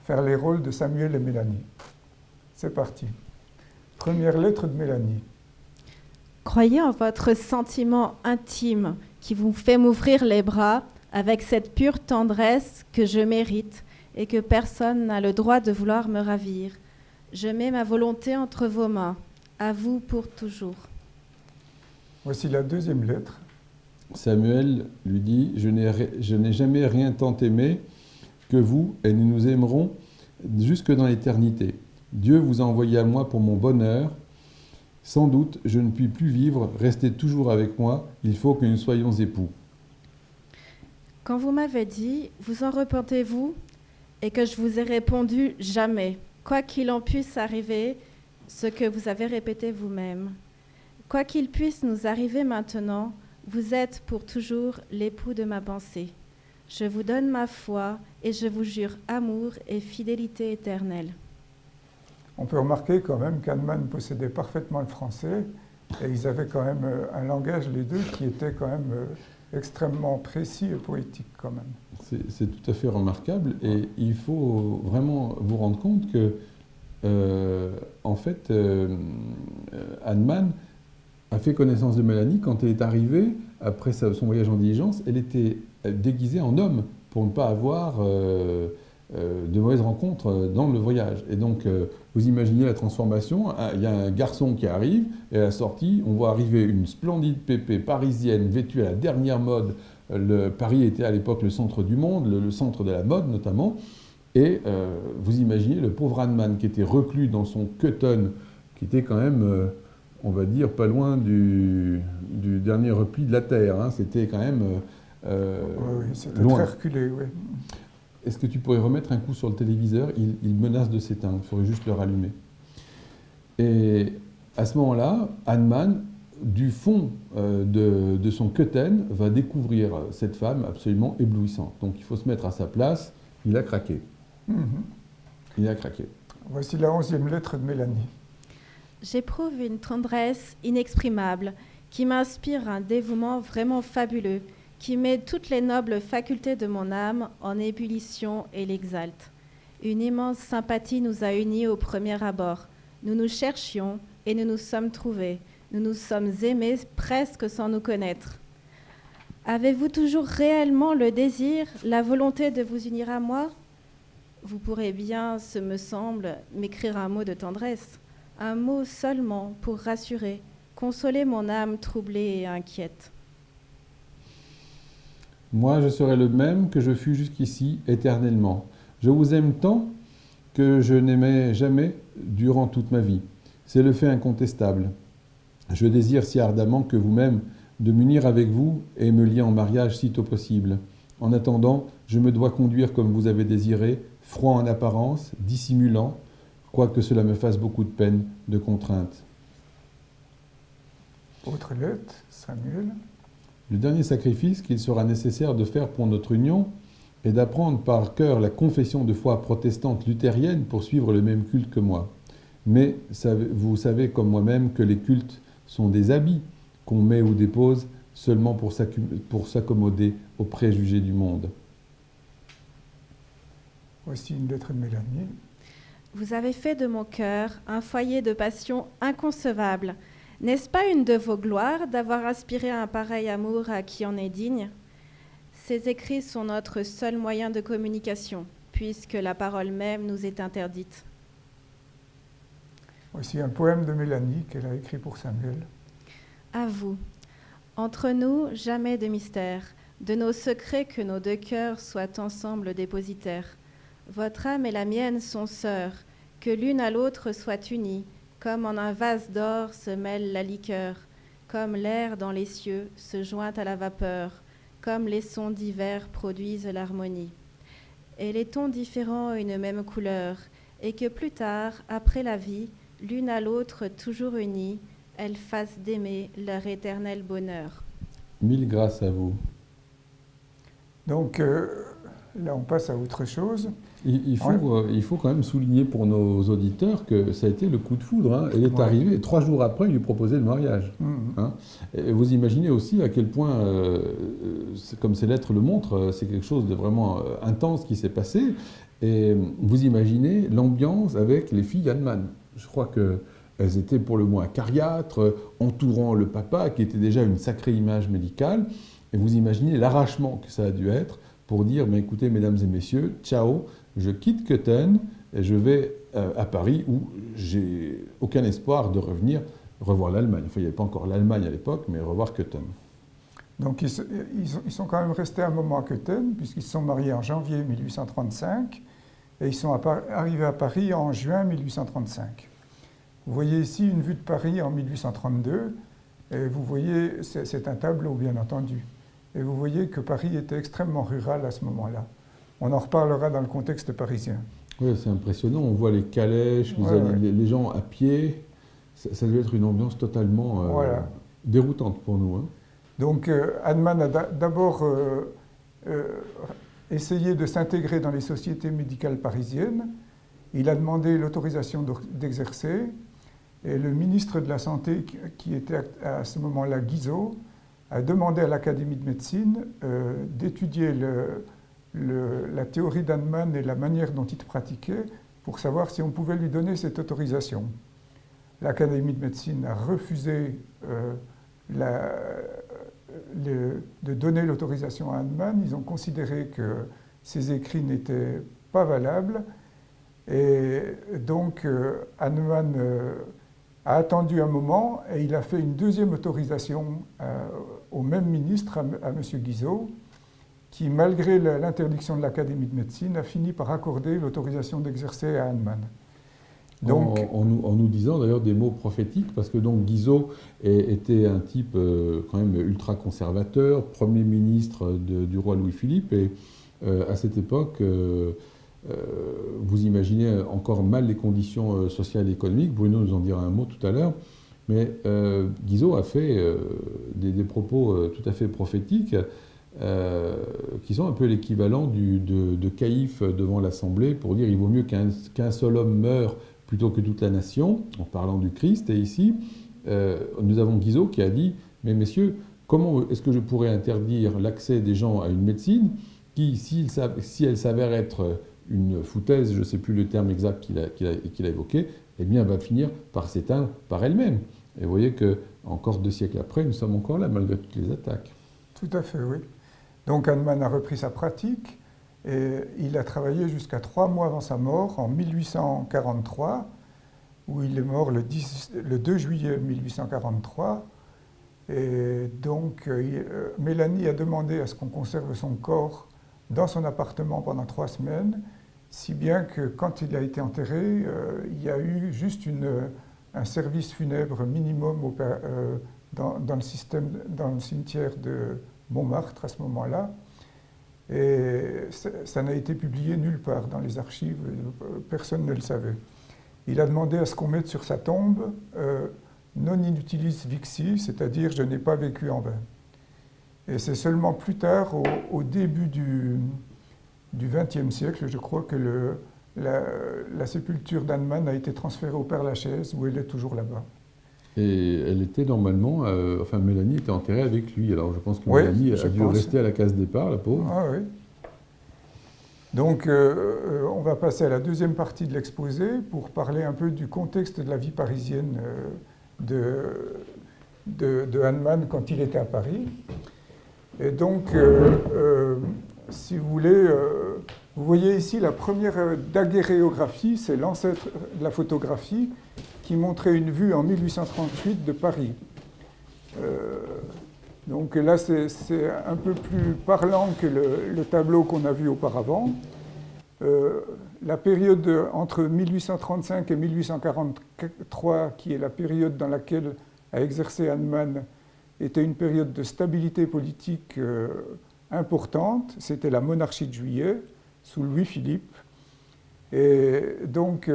faire les rôles de Samuel et Mélanie. C'est parti. Première lettre de Mélanie. Croyez en votre sentiment intime qui vous fait m'ouvrir les bras avec cette pure tendresse que je mérite et que personne n'a le droit de vouloir me ravir. Je mets ma volonté entre vos mains, à vous pour toujours. Voici la deuxième lettre. Samuel lui dit, je n'ai jamais rien tant aimé que vous, et nous nous aimerons jusque dans l'éternité. Dieu vous a envoyé à moi pour mon bonheur. Sans doute, je ne puis plus vivre, restez toujours avec moi, il faut que nous soyons époux. Quand vous m'avez dit, vous en repentez-vous, et que je vous ai répondu jamais, quoi qu'il en puisse arriver, ce que vous avez répété vous-même. Quoi qu'il puisse nous arriver maintenant, vous êtes pour toujours l'époux de ma pensée. Je vous donne ma foi et je vous jure amour et fidélité éternelle. On peut remarquer quand même qu'Hahnemann possédait parfaitement le français et ils avaient quand même un langage, les deux, qui était quand même extrêmement précis et poétique quand même. C'est tout à fait remarquable et il faut vraiment vous rendre compte que, en fait, Hahnemann a fait connaissance de Mélanie quand elle est arrivée, après son voyage en diligence, elle était déguisée en homme pour ne pas avoir de mauvaises rencontres dans le voyage. Et donc, vous imaginez la transformation, il y a un garçon qui arrive, et à la sortie, on voit arriver une splendide pépé parisienne, vêtue à la dernière mode. Paris était à l'époque le centre du monde, le centre de la mode notamment, et vous imaginez le pauvre Hahnemann qui était reclus dans son Köthen, qui était quand même... on va dire, pas loin du dernier repli de la Terre. Hein. C'était quand même oui, c'était loin. très reculé, oui. Est-ce que tu pourrais remettre un coup sur le téléviseur ? Il menace de s'éteindre, il faudrait juste le rallumer. Et à ce moment-là, Hahnemann, du fond de son Köthen, va découvrir cette femme absolument éblouissante. Donc il faut se mettre à sa place, il a craqué. Il a craqué. Voici la 11e lettre de Mélanie. J'éprouve une tendresse inexprimable qui m'inspire un dévouement vraiment fabuleux, qui met toutes les nobles facultés de mon âme en ébullition et l'exalte. Une immense sympathie nous a unis au premier abord. Nous nous cherchions et nous nous sommes trouvés. Nous nous sommes aimés presque sans nous connaître. Avez-vous toujours réellement le désir, la volonté de vous unir à moi ? Vous pourrez bien, ce me semble, m'écrire un mot de tendresse. Un mot seulement pour rassurer, consoler mon âme troublée et inquiète. Moi, je serai le même que je fus jusqu'ici, éternellement. Je vous aime tant que je n'aimais jamais durant toute ma vie. C'est le fait incontestable. Je désire si ardemment que vous-même de m'unir avec vous et me lier en mariage sitôt possible. En attendant, je me dois conduire comme vous avez désiré, froid en apparence, dissimulant, quoique cela me fasse beaucoup de peine, de contrainte. Autre lettre, Samuel. Le dernier sacrifice qu'il sera nécessaire de faire pour notre union est d'apprendre par cœur la confession de foi protestante luthérienne pour suivre le même culte que moi. Mais vous savez comme moi-même que les cultes sont des habits qu'on met ou dépose seulement pour s'accommoder aux préjugés du monde. Voici une lettre de Mélanie. Vous avez fait de mon cœur un foyer de passion inconcevable. N'est-ce pas une de vos gloires d'avoir inspiré un pareil amour à qui en est digne ? Ces écrits sont notre seul moyen de communication, puisque la parole même nous est interdite. Voici un poème de Mélanie qu'elle a écrit pour Samuel. À vous. Entre nous, jamais de mystère. De nos secrets que nos deux cœurs soient ensemble dépositaires. Votre âme et la mienne sont sœurs, que l'une à l'autre soit unie, comme en un vase d'or se mêle la liqueur, comme l'air dans les cieux se joint à la vapeur, comme les sons divers produisent l'harmonie. Et les tons différents ont une même couleur, et que plus tard, après la vie, l'une à l'autre toujours unies, elles fassent d'aimer leur éternel bonheur. Mille grâces à vous. Donc là, on passe à autre chose. Il faut quand même souligner pour nos auditeurs que ça a été le coup de foudre. Hein. Elle est Ouais. arrivée et 3 jours après, il lui proposait le mariage. Hein. Et vous imaginez aussi à quel point, comme ces lettres le montrent, c'est quelque chose de vraiment intense qui s'est passé. Et vous imaginez l'ambiance avec les filles Hahnemann. Je crois qu'elles étaient pour le moins acariâtres, entourant le papa, qui était déjà une sacrée image médicale. Et vous imaginez l'arrachement que ça a dû être pour dire, mais écoutez, mesdames et messieurs, ciao, je quitte Köthen et je vais à Paris où j'ai aucun espoir de revoir l'Allemagne. Enfin, il n'y avait pas encore l'Allemagne à l'époque, mais revoir Köthen. Donc ils sont quand même restés un moment à Köthen, puisqu'ils se sont mariés en janvier 1835, et ils sont arrivés à Paris en juin 1835. Vous voyez ici une vue de Paris en 1832, et vous voyez, c'est un tableau bien entendu, et vous voyez que Paris était extrêmement rural à ce moment-là. On en reparlera dans le contexte parisien. Oui, c'est impressionnant, on voit les calèches, les gens à pied, ça devait être une ambiance totalement déroutante pour nous. Hein. Donc Hahnemann a d'abord essayé de s'intégrer dans les sociétés médicales parisiennes. Il a demandé l'autorisation d'exercer. Et le ministre de la Santé, qui était à ce moment-là Guizot, a demandé à l'Académie de médecine d'étudier la théorie d'Hahnemann et la manière dont il pratiquait pour savoir si on pouvait lui donner cette autorisation. L'Académie de médecine a refusé de donner l'autorisation à Hahnemann. Ils ont considéré que ses écrits n'étaient pas valables. Et donc Hahnemann a attendu un moment et il a fait une deuxième autorisation au même ministre, à M. Guizot, qui, malgré l'interdiction de l'Académie de médecine, a fini par accorder l'autorisation d'exercer à Hahnemann. Donc, en nous disant d'ailleurs des mots prophétiques, parce que donc Guizot était un type quand même ultra conservateur, premier ministre du roi Louis-Philippe, et à cette époque, vous imaginez encore mal les conditions sociales et économiques. Bruno nous en dira un mot tout à l'heure, mais Guizot a fait des propos tout à fait prophétiques, qui sont un peu l'équivalent de Caïphe devant l'Assemblée pour dire il vaut mieux qu'un seul homme meure plutôt que toute la nation, en parlant du Christ. Et ici, nous avons Guizot qui a dit « Mais messieurs, comment est-ce que je pourrais interdire l'accès des gens à une médecine qui, si elle s'avère être une foutaise, je ne sais plus le terme exact qu'il a évoqué, eh bien, va finir par s'éteindre par elle-même. » Et vous voyez qu'encore 2 siècles après, nous sommes encore là, malgré toutes les attaques. Tout à fait, oui. Donc Hahnemann a repris sa pratique et il a travaillé jusqu'à 3 mois avant sa mort, en 1843, où il est mort le 2 juillet 1843. Et donc Mélanie a demandé à ce qu'on conserve son corps dans son appartement pendant 3 semaines, si bien que quand il a été enterré, il y a eu juste un service funèbre minimum dans le cimetière de Montmartre à ce moment-là. Et ça n'a été publié nulle part dans les archives, personne ne le savait. Il a demandé à ce qu'on mette sur sa tombe non inutilis vixi, c'est-à-dire je n'ai pas vécu en vain. Et c'est seulement plus tard, au début du XXe siècle, je crois que la sépulture d'Hahnemann a été transférée au Père-Lachaise, où elle est toujours là-bas. Et elle était normalement, enfin Mélanie était enterrée avec lui. Alors je pense que oui, Mélanie a dû rester à la case départ, la pauvre. Ah oui. Donc on va passer à la deuxième partie de l'exposé pour parler un peu du contexte de la vie parisienne de Hahnemann quand il était à Paris. Et donc, si vous voulez, vous voyez ici la première daguerréographie, c'est l'ancêtre de la photographie, qui montrait une vue en 1838 de Paris. Donc là, c'est un peu plus parlant que le tableau qu'on a vu auparavant. La période entre 1835 et 1843, qui est la période dans laquelle a exercé Hahnemann, était une période de stabilité politique importante. C'était la monarchie de Juillet, sous Louis-Philippe. Et donc,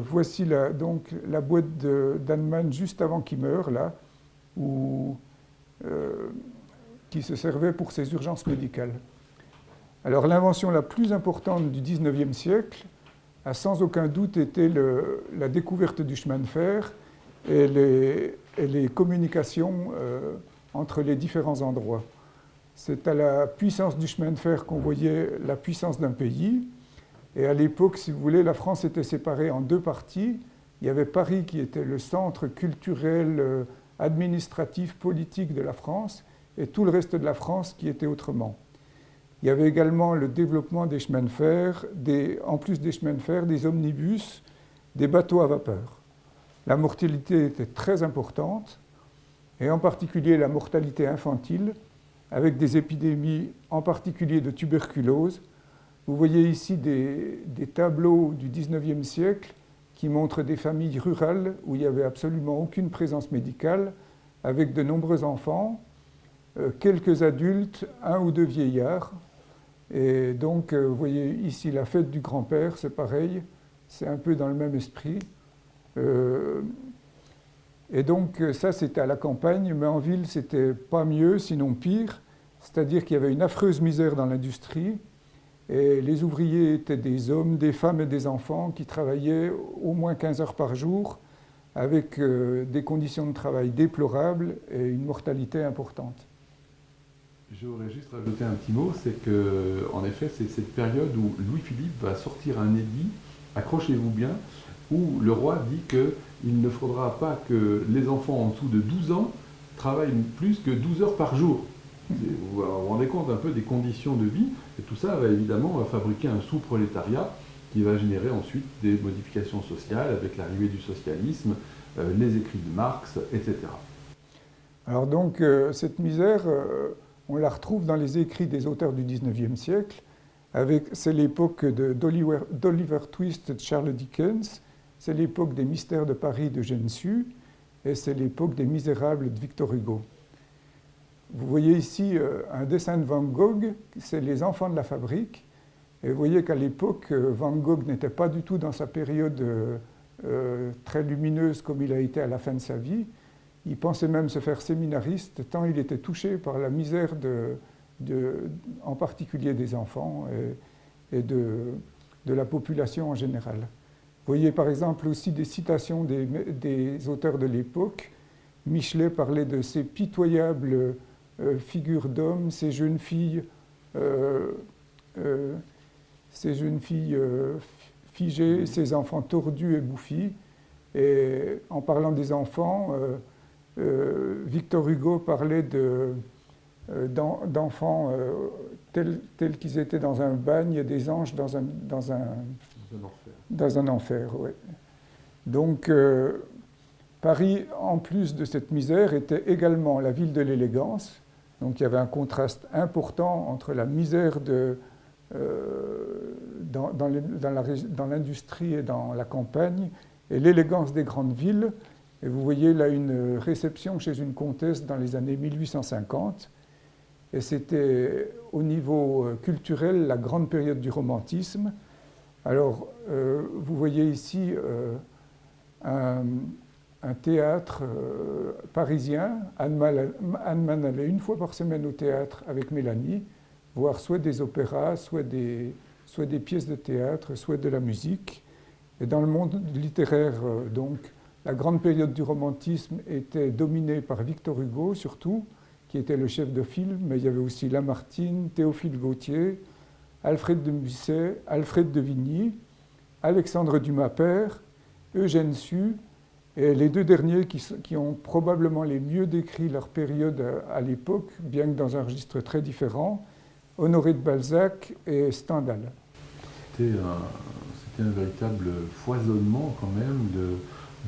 voici donc, la boîte d'Hahnemann juste avant qu'il meure, là, qui se servait pour ses urgences médicales. Alors, l'invention la plus importante du XIXe siècle a sans aucun doute été la découverte du chemin de fer et les communications entre les différents endroits. C'est à la puissance du chemin de fer qu'on voyait la puissance d'un pays. Et à l'époque, si vous voulez, la France était séparée en deux parties. Il y avait Paris qui était le centre culturel, administratif, politique de la France, et tout le reste de la France qui était autrement. Il y avait également le développement des chemins de fer, en plus des chemins de fer, des omnibus, des bateaux à vapeur. La mortalité était très importante, et en particulier la mortalité infantile, avec des épidémies, en particulier de tuberculose. Vous voyez ici des tableaux du XIXe siècle qui montrent des familles rurales où il n'y avait absolument aucune présence médicale, avec de nombreux enfants, quelques adultes, un ou deux vieillards. Et donc, vous voyez ici la fête du grand-père, c'est pareil, c'est un peu dans le même esprit. Et donc, ça, c'était à la campagne, mais en ville, c'était pas mieux, sinon pire. C'est-à-dire qu'il y avait une affreuse misère dans l'industrie. Et les ouvriers étaient des hommes, des femmes et des enfants qui travaillaient au moins 15 heures par jour, avec des conditions de travail déplorables et une mortalité importante. Je voudrais juste rajouter un petit mot, c'est qu'en effet, c'est cette période où Louis-Philippe va sortir un édit, accrochez-vous bien, où le roi dit qu'il ne faudra pas que les enfants en dessous de 12 ans travaillent plus que 12 heures par jour. Vous vous rendez compte un peu des conditions de vie, et tout ça va évidemment fabriquer un sous-prolétariat qui va générer ensuite des modifications sociales avec l'arrivée du socialisme, les écrits de Marx, etc. Alors donc, cette misère, on la retrouve dans les écrits des auteurs du XIXe siècle. C'est l'époque d'Oliver Twist de Charles Dickens, c'est l'époque des Mystères de Paris de Gensu, et c'est l'époque des Misérables de Victor Hugo. Vous voyez ici un dessin de Van Gogh, c'est les enfants de la fabrique. Et vous voyez qu'à l'époque, Van Gogh n'était pas du tout dans sa période très lumineuse comme il a été à la fin de sa vie. Il pensait même se faire séminariste, tant il était touché par la misère en particulier des enfants et de la population en général. Vous voyez par exemple aussi des citations des auteurs de l'époque. Michelet parlait de ces pitoyables figures d'hommes, ces jeunes filles figées, ces enfants tordus et bouffis. Et en parlant des enfants, Victor Hugo parlait d'enfants tels qu'ils étaient dans un bagne, des anges dans un enfer. Ouais. Donc, Paris, en plus de cette misère, était également la ville de l'élégance. Donc il y avait un contraste important entre la misère dans l'industrie et dans la campagne et l'élégance des grandes villes. Et vous voyez là une réception chez une comtesse dans les années 1850. Et c'était au niveau culturel la grande période du romantisme. Alors vous voyez ici un théâtre parisien. Hahnemann allait une fois par semaine au théâtre avec Mélanie, voir soit des opéras, soit des pièces de théâtre, soit de la musique. Et dans le monde littéraire, donc, la grande période du romantisme était dominée par Victor Hugo, surtout, qui était le chef de file, mais il y avait aussi Lamartine, Théophile Gautier, Alfred de Musset, Alfred de Vigny, Alexandre Dumas père, Eugène Sue, et les deux derniers qui ont probablement les mieux décrit leur période à l'époque, bien que dans un registre très différent, Honoré de Balzac et Stendhal. C'était un véritable foisonnement quand même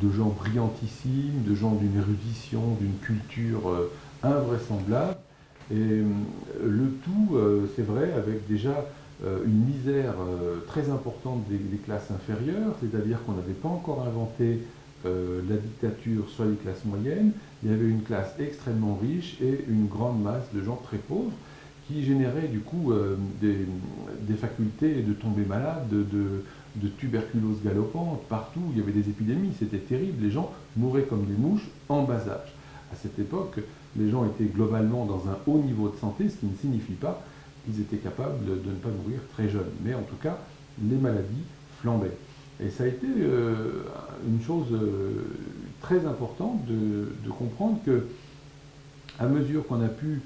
de gens brillantissimes, de gens d'une érudition, d'une culture invraisemblable. Et le tout, c'est vrai, avec déjà une misère très importante des classes inférieures, c'est-à-dire qu'on n'avait pas encore inventé la dictature sur les classes moyennes. Il y avait une classe extrêmement riche et une grande masse de gens très pauvres qui générait du coup des facultés de tomber malade, de tuberculose galopante, partout, il y avait des épidémies, c'était terrible, les gens mouraient comme des mouches en bas âge. À cette époque, les gens étaient globalement dans un haut niveau de santé, ce qui ne signifie pas qu'ils étaient capables de ne pas mourir très jeunes. Mais en tout cas, les maladies flambaient. Et ça a été une chose très importante de comprendre que, à mesure qu'on a pu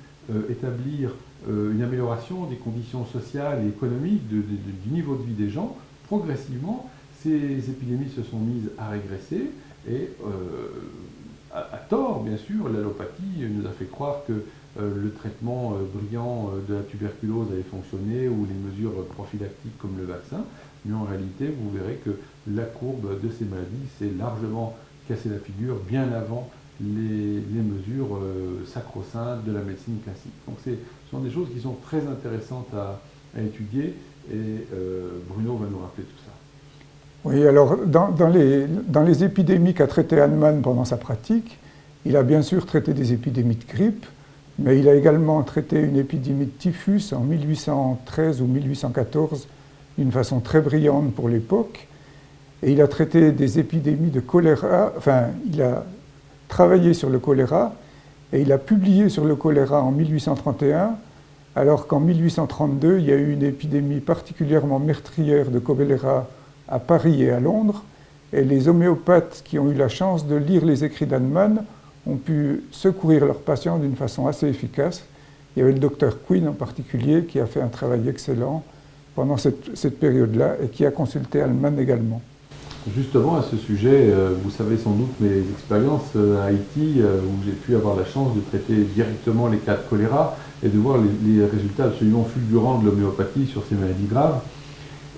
établir une amélioration des conditions sociales et économiques, du niveau de vie des gens, progressivement, ces épidémies se sont mises à régresser et, à tort, bien sûr, l'allopathie nous a fait croire que le traitement brillant de la tuberculose avait fonctionné ou les mesures prophylactiques comme le vaccin, mais en réalité, vous verrez que la courbe de ces maladies s'est largement cassée la figure bien avant les mesures sacro-saintes de la médecine classique. Donc ce sont des choses qui sont très intéressantes à étudier et Bruno va nous rappeler tout ça. Oui, alors dans les épidémies qu'a traité Hahnemann pendant sa pratique, il a bien sûr traité des épidémies de grippe, mais il a également traité une épidémie de typhus en 1813 ou 1814 d'une façon très brillante pour l'époque. Et il a traité des épidémies de choléra, enfin, il a travaillé sur le choléra et il a publié sur le choléra en 1831, alors qu'en 1832, il y a eu une épidémie particulièrement meurtrière de choléra à Paris et à Londres. Et les homéopathes qui ont eu la chance de lire les écrits d'Hahnemann ont pu secourir leurs patients d'une façon assez efficace. Il y avait le docteur Quinn en particulier qui a fait un travail excellent pendant cette période-là et qui a consulté Hahnemann également. Justement, à ce sujet, vous savez sans doute mes expériences à Haïti, où j'ai pu avoir la chance de traiter directement les cas de choléra et de voir les résultats absolument fulgurants de l'homéopathie sur ces maladies graves.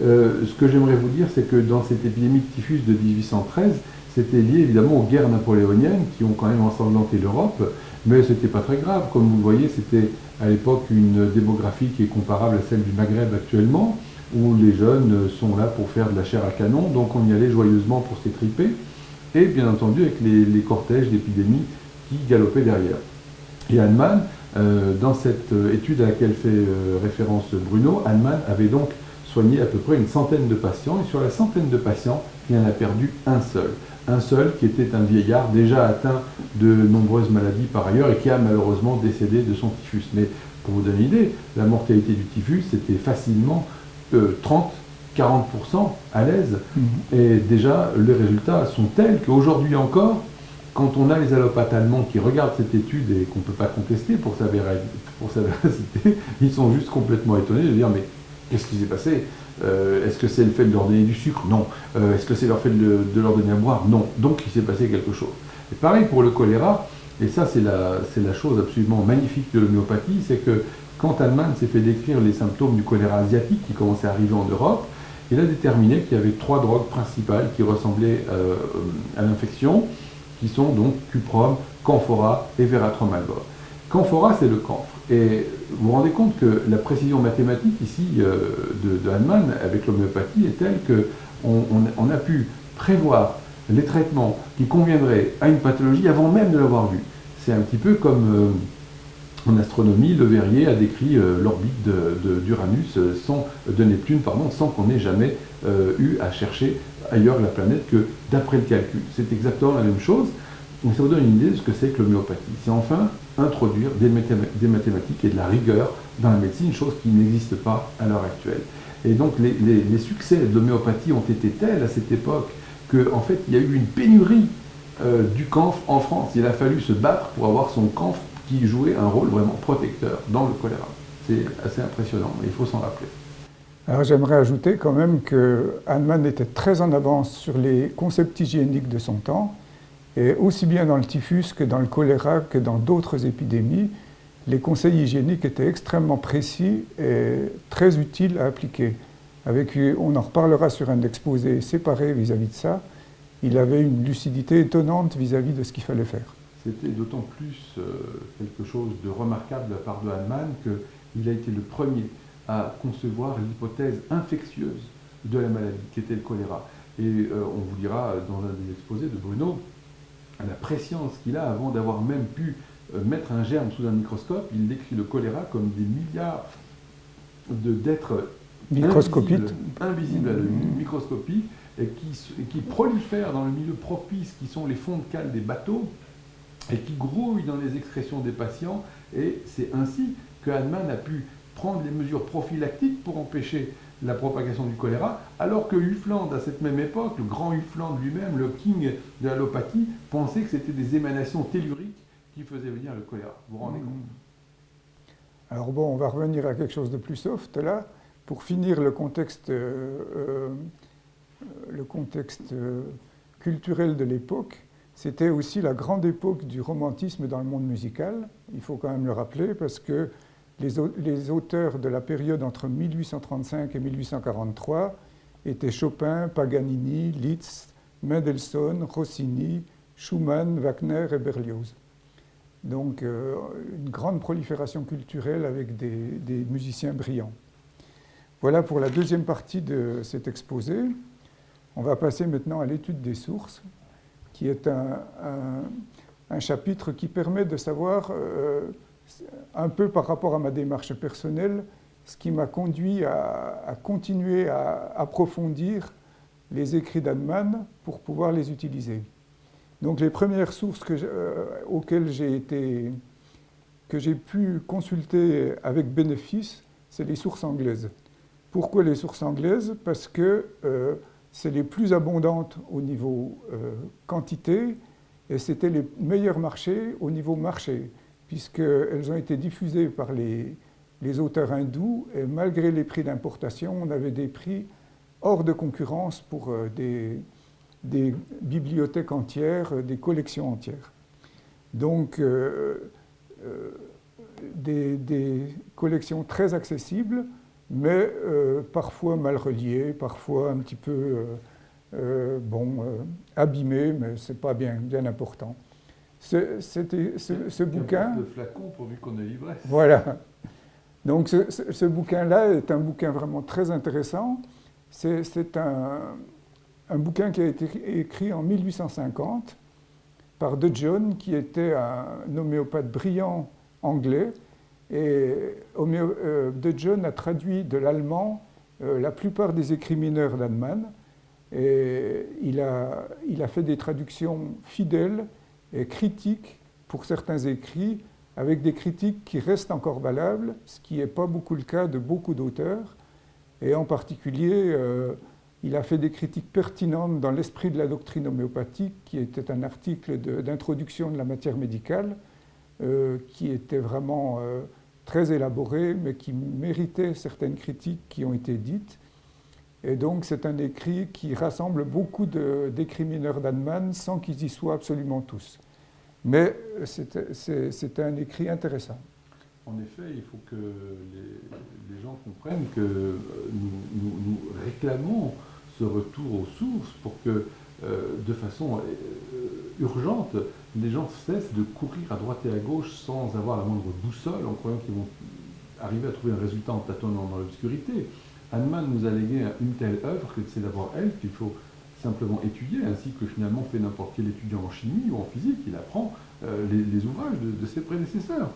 Ce que j'aimerais vous dire, c'est que dans cette épidémie de typhus de 1813, c'était lié évidemment aux guerres napoléoniennes qui ont quand même ensanglanté l'Europe, mais ce n'était pas très grave. Comme vous le voyez, c'était à l'époque une démographie qui est comparable à celle du Maghreb actuellement, où les jeunes sont là pour faire de la chair à canon, donc on y allait joyeusement pour s'étriper, et bien entendu avec les cortèges d'épidémies qui galopaient derrière. Et Hahnemann, dans cette étude à laquelle fait référence Bruno, Hahnemann avait donc soigné à peu près une centaine de patients, et sur la centaine de patients, il en a perdu un seul qui était un vieillard déjà atteint de nombreuses maladies par ailleurs et qui a malheureusement décédé de son typhus. Mais pour vous donner une idée, la mortalité du typhus, c'était facilement 30-40% à l'aise. Et déjà, les résultats sont tels qu'aujourd'hui encore, quand on a les allopathes allemands qui regardent cette étude et qu'on ne peut pas contester pour sa véracité, ils sont juste complètement étonnés de dire mais qu'est-ce qui s'est passé? Est-ce que c'est le fait de leur donner du sucre? Non. Est-ce que c'est le fait de leur donner à boire? Non. Donc il s'est passé quelque chose. Et pareil pour le choléra, et ça c'est la chose absolument magnifique de l'homéopathie, c'est que quand Hahnemann s'est fait décrire les symptômes du choléra asiatique qui commençait à arriver en Europe, il a déterminé qu'il y avait 3 drogues principales qui ressemblaient à l'infection, qui sont donc cuprum, camphora et veratrum-alba. Camphora, c'est le camphre. Et vous vous rendez compte que la précision mathématique ici de Hahnemann avec l'homéopathie est telle qu'on a pu prévoir les traitements qui conviendraient à une pathologie avant même de l'avoir vue. C'est un petit peu comme en astronomie, Le Verrier a décrit l'orbite de Neptune, sans qu'on ait jamais eu à chercher ailleurs la planète que d'après le calcul. C'est exactement la même chose. Donc ça vous donne une idée de ce que c'est que l'homéopathie. C'est enfin introduire des mathématiques et de la rigueur dans la médecine, chose qui n'existe pas à l'heure actuelle. Et donc les succès de l'homéopathie ont été tels à cette époque qu'en fait il y a eu une pénurie du camphre en France. Il a fallu se battre pour avoir son camphre qui jouait un rôle vraiment protecteur dans le choléra. C'est assez impressionnant, mais il faut s'en rappeler. Alors j'aimerais ajouter quand même que Hahnemann était très en avance sur les concepts hygiéniques de son temps, et aussi bien dans le typhus que dans le choléra que dans d'autres épidémies, les conseils hygiéniques étaient extrêmement précis et très utiles à appliquer. On en reparlera sur un exposé séparé vis-à-vis de ça. Il avait une lucidité étonnante vis-à-vis de ce qu'il fallait faire. C'était d'autant plus quelque chose de remarquable de la part de Hahnemann qu'il a été le premier à concevoir l'hypothèse infectieuse de la maladie, qui était le choléra. Et on vous dira dans un des exposés de Bruno, la préscience qu'il a avant d'avoir même pu mettre un germe sous un microscope, il décrit le choléra comme des milliards d'êtres invisibles à l'œil microscopique et qui prolifèrent dans le milieu propice qui sont les fonds de cale des bateaux et qui grouillent dans les excrétions des patients. Et c'est ainsi que Hahnemann a pu prendre les mesures prophylactiques pour empêcher la propagation du choléra, alors que Hufeland, à cette même époque, le grand Hufeland lui-même, le king de l'allopathie, pensait que c'était des émanations telluriques qui faisaient venir le choléra. Vous vous rendez compte? Alors bon, on va revenir à quelque chose de plus soft là. Pour finir le contexte culturel de l'époque, c'était aussi la grande époque du romantisme dans le monde musical. Il faut quand même le rappeler parce que les auteurs de la période entre 1835 et 1843 étaient Chopin, Paganini, Liszt, Mendelssohn, Rossini, Schumann, Wagner et Berlioz. Donc une grande prolifération culturelle avec des musiciens brillants. Voilà pour la deuxième partie de cet exposé. On va passer maintenant à l'étude des sources, qui est un chapitre qui permet de savoir, un peu par rapport à ma démarche personnelle, ce qui m'a conduit à continuer à approfondir les écrits d'Hahnemann pour pouvoir les utiliser. Donc les premières sources auxquelles que j'ai pu consulter avec bénéfice, c'est les sources anglaises. Pourquoi les sources anglaises? Parce que c'est les plus abondantes au niveau quantité et c'était les meilleurs marchés au niveau marché, puisqu'elles ont été diffusées par les auteurs hindous et malgré les prix d'importation, on avait des prix hors de concurrence pour des bibliothèques entières, des collections entières. Donc, des collections très accessibles, mais parfois mal reliées, parfois un petit peu abîmées, mais ce n'est pas bien important. Ce bouquin... Le flacon pourvu qu'on ait l'ivresse. Voilà. Donc ce bouquin-là est un bouquin vraiment très intéressant. C'est un bouquin qui a été écrit en 1850 par De John, qui était un homéopathe brillant anglais. Et De John a traduit de l'allemand la plupart des écrits mineurs d'Hahnemann. Et il a fait des traductions fidèles et critiques pour certains écrits, avec des critiques qui restent encore valables, ce qui n'est pas beaucoup le cas de beaucoup d'auteurs. Et en particulier, il a fait des critiques pertinentes dans l'esprit de la doctrine homéopathique, qui était un article d'introduction de la matière médicale, qui était vraiment très élaboré, mais qui méritait certaines critiques qui ont été dites. Et donc c'est un écrit qui rassemble beaucoup d'écrits mineurs d'Hahnemann sans qu'ils y soient absolument tous. Mais c'est un écrit intéressant. En effet, il faut que les gens comprennent que nous réclamons ce retour aux sources pour que, de façon urgente, les gens cessent de courir à droite et à gauche sans avoir la moindre boussole, en croyant qu'ils vont arriver à trouver un résultat en tâtonnant dans l'obscurité. Hahnemann nous a légué une telle œuvre que c'est d'abord elle qu'il faut simplement étudier, ainsi que finalement fait n'importe quel étudiant en chimie ou en physique, il apprend les ouvrages de ses prédécesseurs.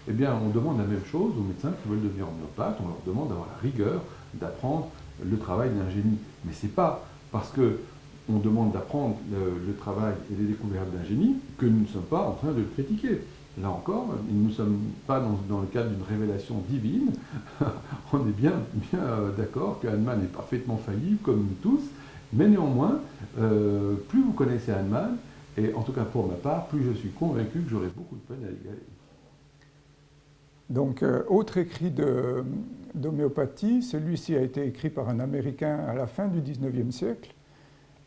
Eh bien, on demande la même chose aux médecins qui veulent devenir homéopathes, on leur demande d'avoir la rigueur d'apprendre le travail d'un génie. Mais ce n'est pas parce qu'on demande d'apprendre le travail et les découvertes d'un génie que nous ne sommes pas en train de le critiquer. Là encore, nous ne sommes pas dans le cadre d'une révélation divine. On est bien d'accord que Hahnemann est parfaitement faillible, comme nous tous, mais néanmoins, plus vous connaissez Hahnemann, et en tout cas pour ma part, plus je suis convaincu que j'aurai beaucoup de peine à l'égaler. Donc, autre écrit d'homéopathie, celui-ci a été écrit par un Américain à la fin du XIXe siècle.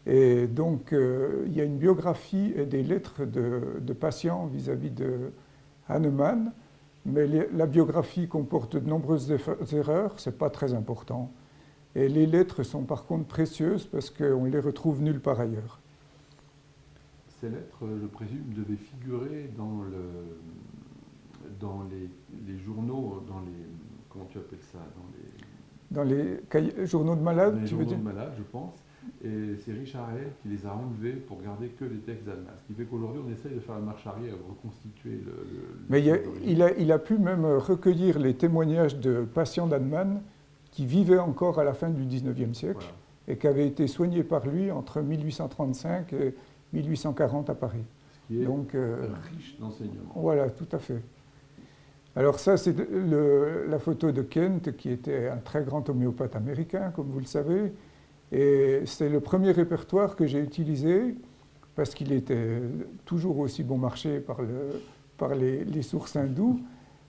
Et donc, il y a une biographie et des lettres de patients vis-à-vis de Hahnemann, mais la biographie comporte de nombreuses erreurs, ce n'est pas très important. Et les lettres sont par contre précieuses parce qu'on les retrouve nulle part ailleurs. Ces lettres, je présume, devaient figurer dans les journaux, comment tu appelles ça, dans les journaux de malades, tu veux dire? Dans les journaux de malades, je pense. Et c'est Richard Hell qui les a enlevés pour garder que les textes allemands. Ce qui fait qu'aujourd'hui, on essaye de faire la marche arrière, de reconstituer Mais il a pu même recueillir les témoignages de patients d'Hahnemann qui vivaient encore à la fin du XIXe siècle, voilà, et qui avaient été soignés par lui entre 1835 et 1840 à Paris. Ce qui est donc riche d'enseignements. Voilà, tout à fait. Alors ça, c'est la photo de Kent, qui était un très grand homéopathe américain, comme vous le savez. Et c'est le premier répertoire que j'ai utilisé, parce qu'il était toujours aussi bon marché par les sources hindoues,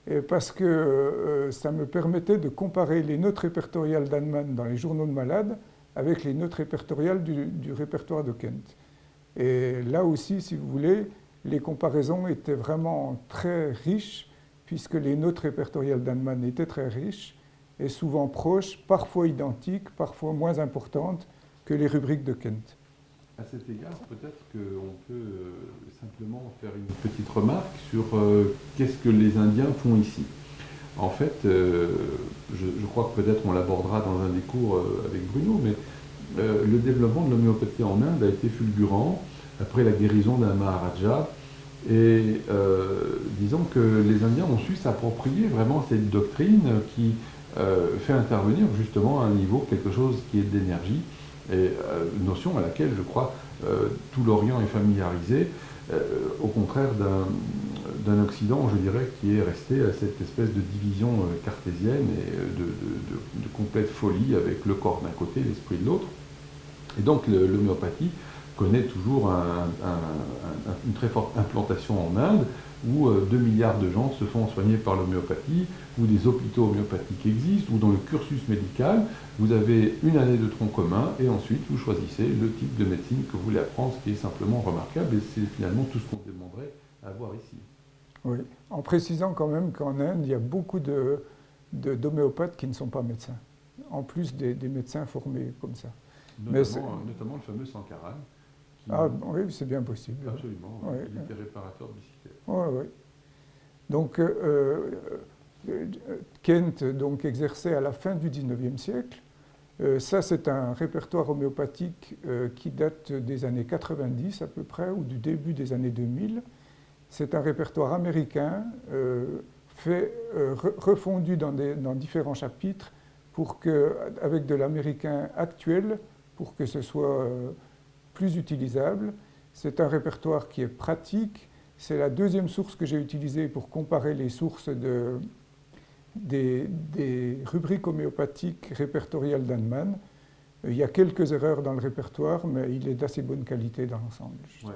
et parce que ça me permettait de comparer les notes répertoriales d'Hahnemann dans les journaux de malades avec les notes répertoriales du répertoire de Kent. Et là aussi, si vous voulez, les comparaisons étaient vraiment très riches, puisque les notes répertoriales d'Hahnemann étaient très riches et souvent proches, parfois identiques, parfois moins importantes que les rubriques de Kent. À cet égard, peut-être qu'on peut simplement faire une petite remarque sur qu'est-ce que les Indiens font ici. En fait, je crois que peut-être on l'abordera dans un des cours avec Bruno, mais le développement de l'homéopathie en Inde a été fulgurant après la guérison d'un Maharaja. Et disons que les Indiens ont su s'approprier vraiment cette doctrine qui fait intervenir justement à un niveau quelque chose qui est d'énergie, et une notion à laquelle je crois tout l'Orient est familiarisé, au contraire d'un Occident, je dirais, qui est resté à cette espèce de division cartésienne et de complète folie avec le corps d'un côté et l'esprit de l'autre. Et donc l'homéopathie connaît toujours une très forte implantation en Inde, où 2 milliards de gens se font soigner par l'homéopathie, où des hôpitaux homéopathiques existent, où dans le cursus médical, vous avez une année de tronc commun, et ensuite vous choisissez le type de médecine que vous voulez apprendre, ce qui est simplement remarquable, et c'est finalement tout ce qu'on demanderait à voir ici. Oui, en précisant quand même qu'en Inde, il y a beaucoup d'homéopathes qui ne sont pas médecins, en plus des médecins formés comme ça. Notamment le fameux Sankaran. Ah oui, c'est bien possible. Absolument, oui. Il était réparateur de bicyclette. Oui, oui. Donc, Kent donc, exerçait à la fin du XIXe siècle. Ça, c'est un répertoire homéopathique qui date des années 90 à peu près, ou du début des années 2000. C'est un répertoire américain, refondu dans différents chapitres, avec de l'américain actuel, pour que ce soit plus utilisable. C'est un répertoire qui est pratique. C'est la deuxième source que j'ai utilisée pour comparer les sources des rubriques homéopathiques répertoriales d'Hahnemann. Il y a quelques erreurs dans le répertoire, mais il est d'assez bonne qualité dans l'ensemble. Ouais.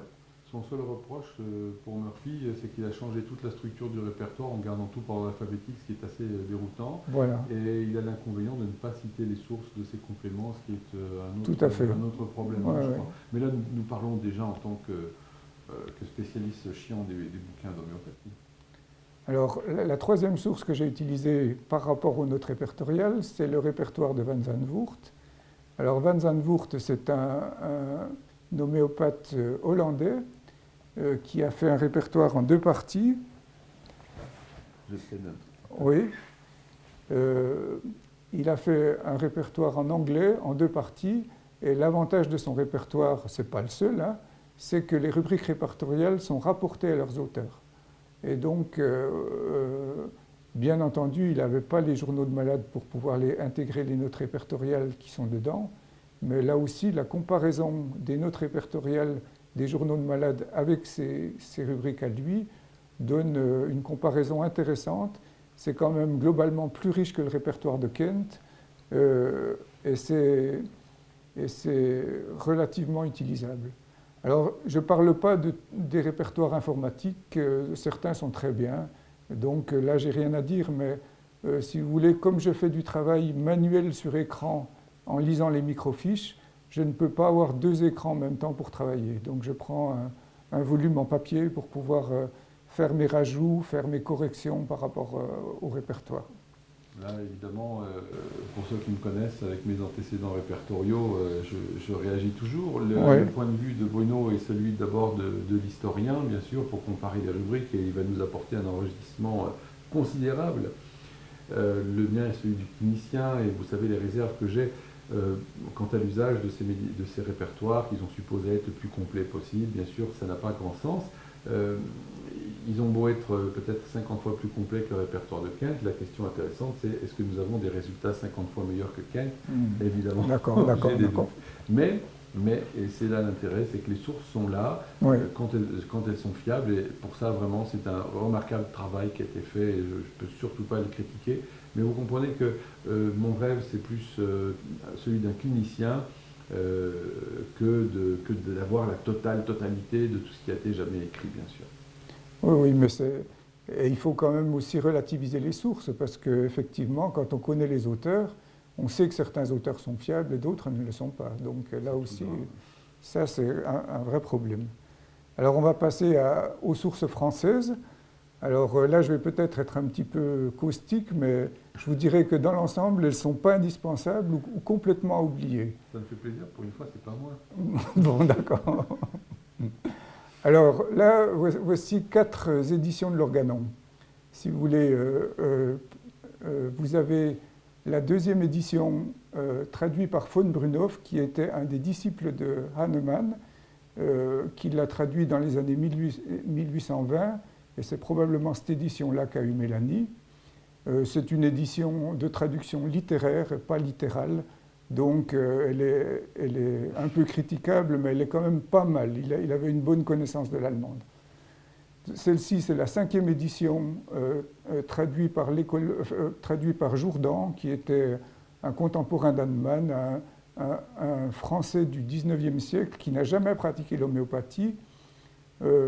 Son seul reproche pour Murphy, c'est qu'il a changé toute la structure du répertoire en gardant tout par ordre alphabétique, ce qui est assez déroutant. Voilà. Et il a l'inconvénient de ne pas citer les sources de ses compléments, ce qui est un autre problème. Ouais, je crois. Mais là, nous parlons déjà en tant que spécialiste chiant des bouquins d'homéopathie. Alors, la troisième source que j'ai utilisée par rapport aux notes répertoriales, c'est le répertoire de Van Zandvoort. Alors, Van Zandvoort, c'est un homéopathe hollandais qui a fait un répertoire en 2 parties. Je sais bien. Oui. Il a fait un répertoire en anglais en 2 parties. Et l'avantage de son répertoire, ce n'est pas le seul, hein, c'est que les rubriques répertoriales sont rapportées à leurs auteurs. Et donc, bien entendu, il n'avait pas les journaux de malades pour pouvoir intégrer les notes répertoriales qui sont dedans. Mais là aussi, la comparaison des notes répertoriales des journaux de malades avec ces rubriques à lui donne une comparaison intéressante. C'est quand même globalement plus riche que le répertoire de Kent et c'est relativement utilisable. Alors, je ne parle pas des répertoires informatiques, certains sont très bien, donc là, j'ai rien à dire, mais si vous voulez, comme je fais du travail manuel sur écran en lisant les microfiches, je ne peux pas avoir 2 écrans en même temps pour travailler. Donc je prends un volume en papier pour pouvoir faire mes rajouts, faire mes corrections par rapport au répertoire. Là, évidemment, pour ceux qui me connaissent, avec mes antécédents répertoriaux, je réagis toujours. Le point de vue de Bruno est celui d'abord de l'historien, bien sûr, pour comparer les rubriques, et il va nous apporter un enrichissement considérable. Le mien est celui du clinicien, et vous savez les réserves que j'ai quant à l'usage de ces répertoires qu'ils ont supposé être le plus complet possible. Bien sûr, ça n'a pas grand sens. Ils ont beau être peut-être 50 fois plus complets que le répertoire de Kent, la question intéressante c'est est-ce que nous avons des résultats 50 fois meilleurs que Kent? Évidemment. D'accord. Mais et c'est là l'intérêt, c'est que les sources sont là, Oui. quand elles sont fiables, et pour ça vraiment c'est un remarquable travail qui a été fait, et je ne peux surtout pas le critiquer, mais vous comprenez que mon rêve c'est plus celui d'un clinicien que d'avoir la totalité de tout ce qui a été jamais écrit, bien sûr. Oui, mais et il faut quand même aussi relativiser les sources, parce qu'effectivement, quand on connaît les auteurs, on sait que certains auteurs sont fiables et d'autres ne le sont pas. Donc là aussi, ça c'est un vrai problème. Alors on va passer aux sources françaises. Alors là, je vais peut-être être un petit peu caustique, mais je vous dirais que dans l'ensemble, elles ne sont pas indispensables ou complètement oubliées. Ça me fait plaisir, pour une fois, c'est pas moi. Bon, d'accord. Alors là, voici 4 éditions de l'Organon. Si vous voulez, vous avez la 2e édition traduite par von Brunhoff, qui était un des disciples de Hahnemann, qui l'a traduit dans les années 1820, et c'est probablement cette édition-là qu'a eu Mélanie. C'est une édition de traduction littéraire, pas littérale, donc elle est un peu critiquable, mais elle est quand même pas mal. Il avait une bonne connaissance de l'allemande. Celle-ci, c'est la 5e édition traduite par Jourdan, qui était un contemporain d'Hahnemann, un Français du 19e siècle qui n'a jamais pratiqué l'homéopathie.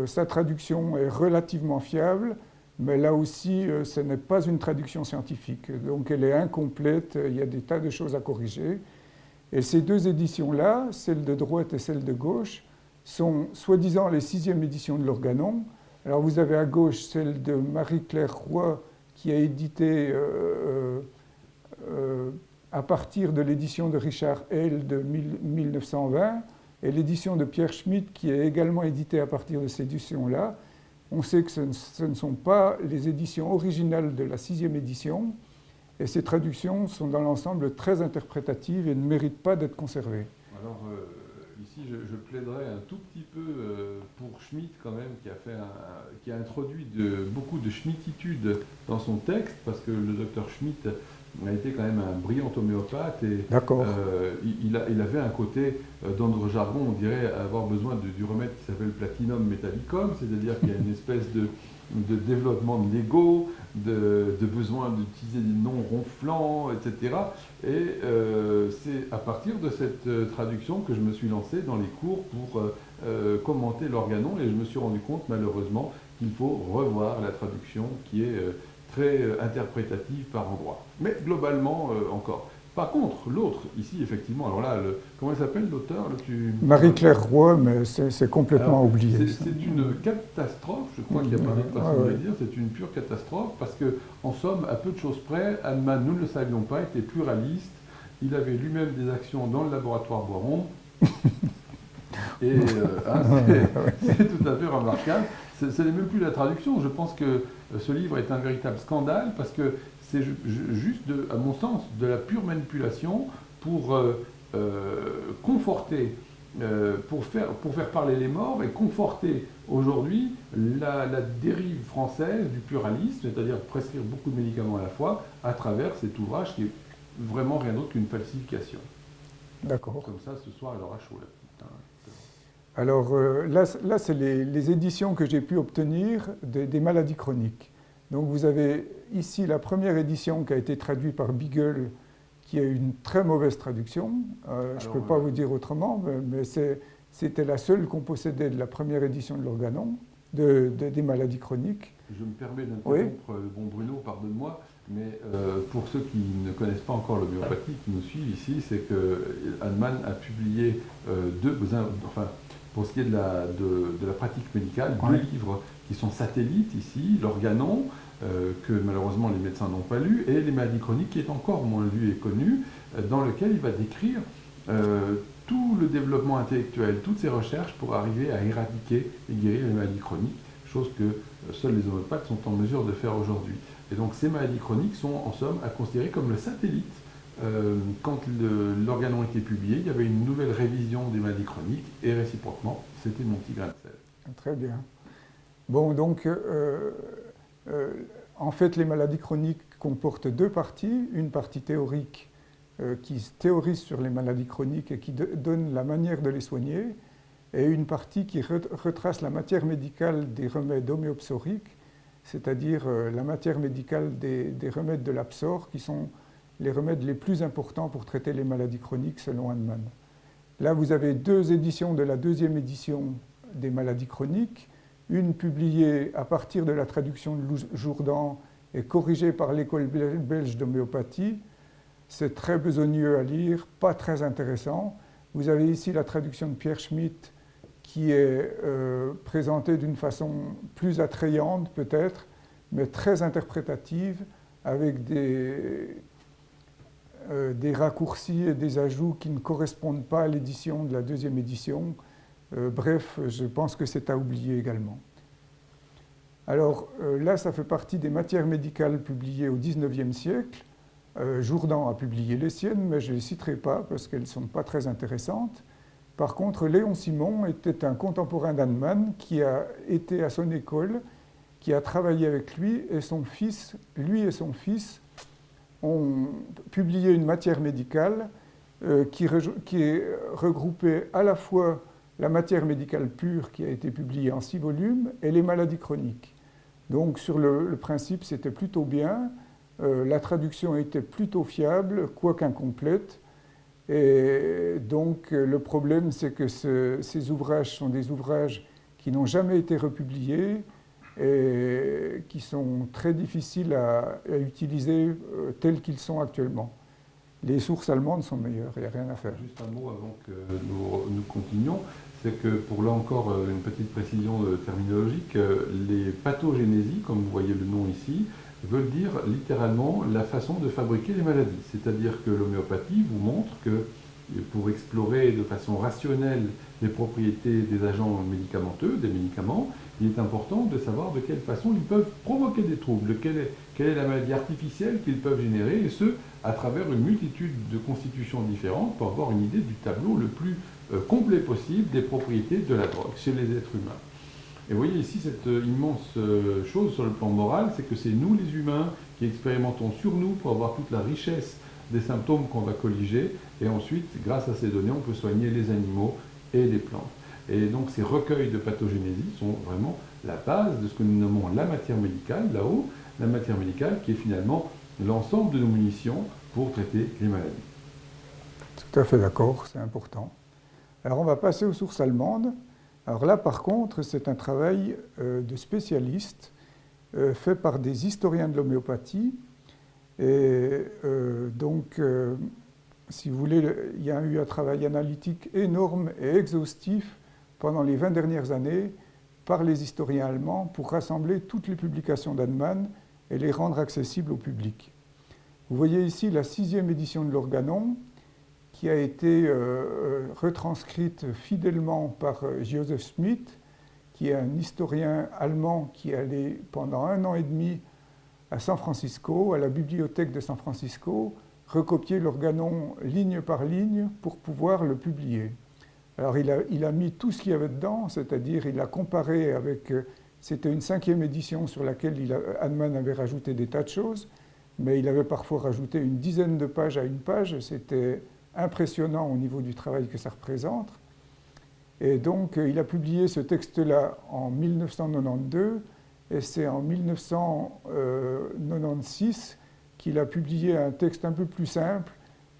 Sa traduction est relativement fiable, mais là aussi, ce n'est pas une traduction scientifique. Donc elle est incomplète, il y a des tas de choses à corriger. Et ces 2 éditions-là, celle de droite et celle de gauche, sont soi-disant les 6e éditions de l'Organon. Alors vous avez à gauche celle de Marie-Claire Roy, qui a édité à partir de l'édition de Richard Hell de 1920, et l'édition de Pierre Schmitt, qui est également éditée à partir de cette édition-là. On sait que ce ne sont pas les éditions originales de la 6e édition, et ces traductions sont dans l'ensemble très interprétatives et ne méritent pas d'être conservées. Alors ici, je plaiderais un tout petit peu pour Schmitt quand même, qui a introduit beaucoup de schmittitude dans son texte, parce que le docteur Schmitt a été quand même un brillant homéopathe, et il avait un côté, dans notre jargon, on dirait avoir besoin du remède qui s'appelle platinum metallicum, c'est-à-dire qu'il y a une espèce de développement de l'ego, de besoin d'utiliser des noms ronflants, etc. Et c'est à partir de cette traduction que je me suis lancé dans les cours pour commenter l'Organon, et je me suis rendu compte malheureusement qu'il faut revoir la traduction qui est très interprétative par endroits. Mais globalement encore. Par contre, l'autre, ici, effectivement, alors là, comment il s'appelle l'auteur? Marie-Claire Roy, mais c'est complètement oublié. C'est une catastrophe, je crois qu'il n'y a pas d'autre façon de le dire, c'est une pure catastrophe, parce que, en somme, à peu de choses près, Hahnemann, nous ne le savions pas, était pluraliste, il avait lui-même des actions dans le laboratoire Boiron, et c'est tout à fait remarquable. Ce n'est même plus la traduction, je pense que ce livre est un véritable scandale, parce que c'est juste, à mon sens, de la pure manipulation pour conforter, pour faire parler les morts et conforter aujourd'hui la dérive française du pluralisme, c'est-à-dire prescrire beaucoup de médicaments à la fois, à travers cet ouvrage qui est vraiment rien d'autre qu'une falsification. D'accord. Comme ça, ce soir, elle aura chaud. Alors là c'est les éditions que j'ai pu obtenir des maladies chroniques. Donc vous avez ici la première édition qui a été traduite par Beagle, qui a une très mauvaise traduction. Je ne peux pas vous dire autrement, mais c'était la seule qu'on possédait de la première édition de l'Organon, des maladies chroniques. Je me permets d'interrompre le bon Bruno, pardonne-moi, mais pour ceux qui ne connaissent pas encore l'homéopathie, qui nous suivent ici, c'est que Hahnemann a publié pour ce qui est de la pratique médicale, 2 livres qui sont satellites ici, l'Organon, que malheureusement les médecins n'ont pas lu, et les maladies chroniques, qui est encore moins lu et connu, dans lequel il va décrire tout le développement intellectuel, toutes ses recherches pour arriver à éradiquer et guérir les maladies chroniques, chose que seuls les homéopathes sont en mesure de faire aujourd'hui. Et donc ces maladies chroniques sont en somme à considérer comme le satellite quand l'organon était publié, il y avait une nouvelle révision des maladies chroniques et réciproquement, c'était mon petit grain de sel. Très bien. Bon, donc, en fait, les maladies chroniques comportent deux parties. Une partie théorique qui théorise sur les maladies chroniques et qui donne la manière de les soigner, et une partie qui retrace la matière médicale des remèdes homéopsoriques, c'est-à-dire la matière médicale des remèdes de l'Absor, qui sont les remèdes les plus importants pour traiter les maladies chroniques selon Hahnemann. Là, vous avez deux éditions de la deuxième édition des maladies chroniques, une publiée à partir de la traduction de Jourdan et corrigée par l'école belge d'homéopathie. C'est très besogneux à lire, pas très intéressant. Vous avez ici la traduction de Pierre Schmitt qui est présentée d'une façon plus attrayante peut-être, mais très interprétative, avec des raccourcis et des ajouts qui ne correspondent pas à l'édition de la deuxième édition. Bref, je pense que c'est à oublier également. Alors là, ça fait partie des matières médicales publiées au XIXe siècle. Jourdan a publié les siennes, mais je ne les citerai pas parce qu'elles ne sont pas très intéressantes. Par contre, Léon Simon était un contemporain d'Hahnemann qui a été à son école, qui a travaillé avec lui, et lui et son fils ont publié une matière médicale qui est regroupée à la fois la matière médicale pure qui a été publiée en 6 volumes et les maladies chroniques. Donc sur le principe, c'était plutôt bien. La traduction était plutôt fiable, quoique incomplète. Et donc le problème, c'est que ces ouvrages sont des ouvrages qui n'ont jamais été republiés et qui sont très difficiles à utiliser tels qu'ils sont actuellement. Les sources allemandes sont meilleures, il n'y a rien à faire. Juste un mot avant que nous continuions, c'est que pour là encore une petite précision terminologique, les pathogénésies, comme vous voyez le nom ici, veulent dire littéralement la façon de fabriquer les maladies. C'est-à-dire que l'homéopathie vous montre que pour explorer de façon rationnelle les propriétés des agents médicamenteux, des médicaments, il est important de savoir de quelle façon ils peuvent provoquer des troubles, quelle est la maladie artificielle qu'ils peuvent générer, et ce, à travers une multitude de constitutions différentes pour avoir une idée du tableau le plus complet possible des propriétés de la drogue chez les êtres humains. Et vous voyez ici cette immense chose sur le plan moral, c'est que c'est nous les humains qui expérimentons sur nous pour avoir toute la richesse des symptômes qu'on va colliger, et ensuite, grâce à ces données, on peut soigner les animaux et les plantes. Et donc ces recueils de pathogénésie sont vraiment la base de ce que nous nommons la matière médicale, là-haut, la matière médicale qui est finalement l'ensemble de nos munitions pour traiter les maladies. Tout à fait d'accord, c'est important. Alors on va passer aux sources allemandes. Alors là, par contre, c'est un travail de spécialistes fait par des historiens de l'homéopathie. Et donc, si vous voulez, il y a eu un travail analytique énorme et exhaustif pendant les 20 dernières années par les historiens allemands pour rassembler toutes les publications d'Hahnemann et les rendre accessibles au public. Vous voyez ici la 6e édition de l'Organon, qui a été retranscrite fidèlement par Joseph Smith, qui est un historien allemand qui est allé pendant 1 an et demi à San Francisco, à la bibliothèque de San Francisco, recopier l'Organon ligne par ligne pour pouvoir le publier. Alors il a mis tout ce qu'il y avait dedans, c'est-à-dire il a comparé avec... C'était une 5e édition sur laquelle Hahnemann avait rajouté des tas de choses, mais il avait parfois rajouté une dizaine de pages à une page. C'était impressionnant au niveau du travail que ça représente. Et donc, il a publié ce texte-là en 1992, et c'est en 1996 qu'il a publié un texte un peu plus simple,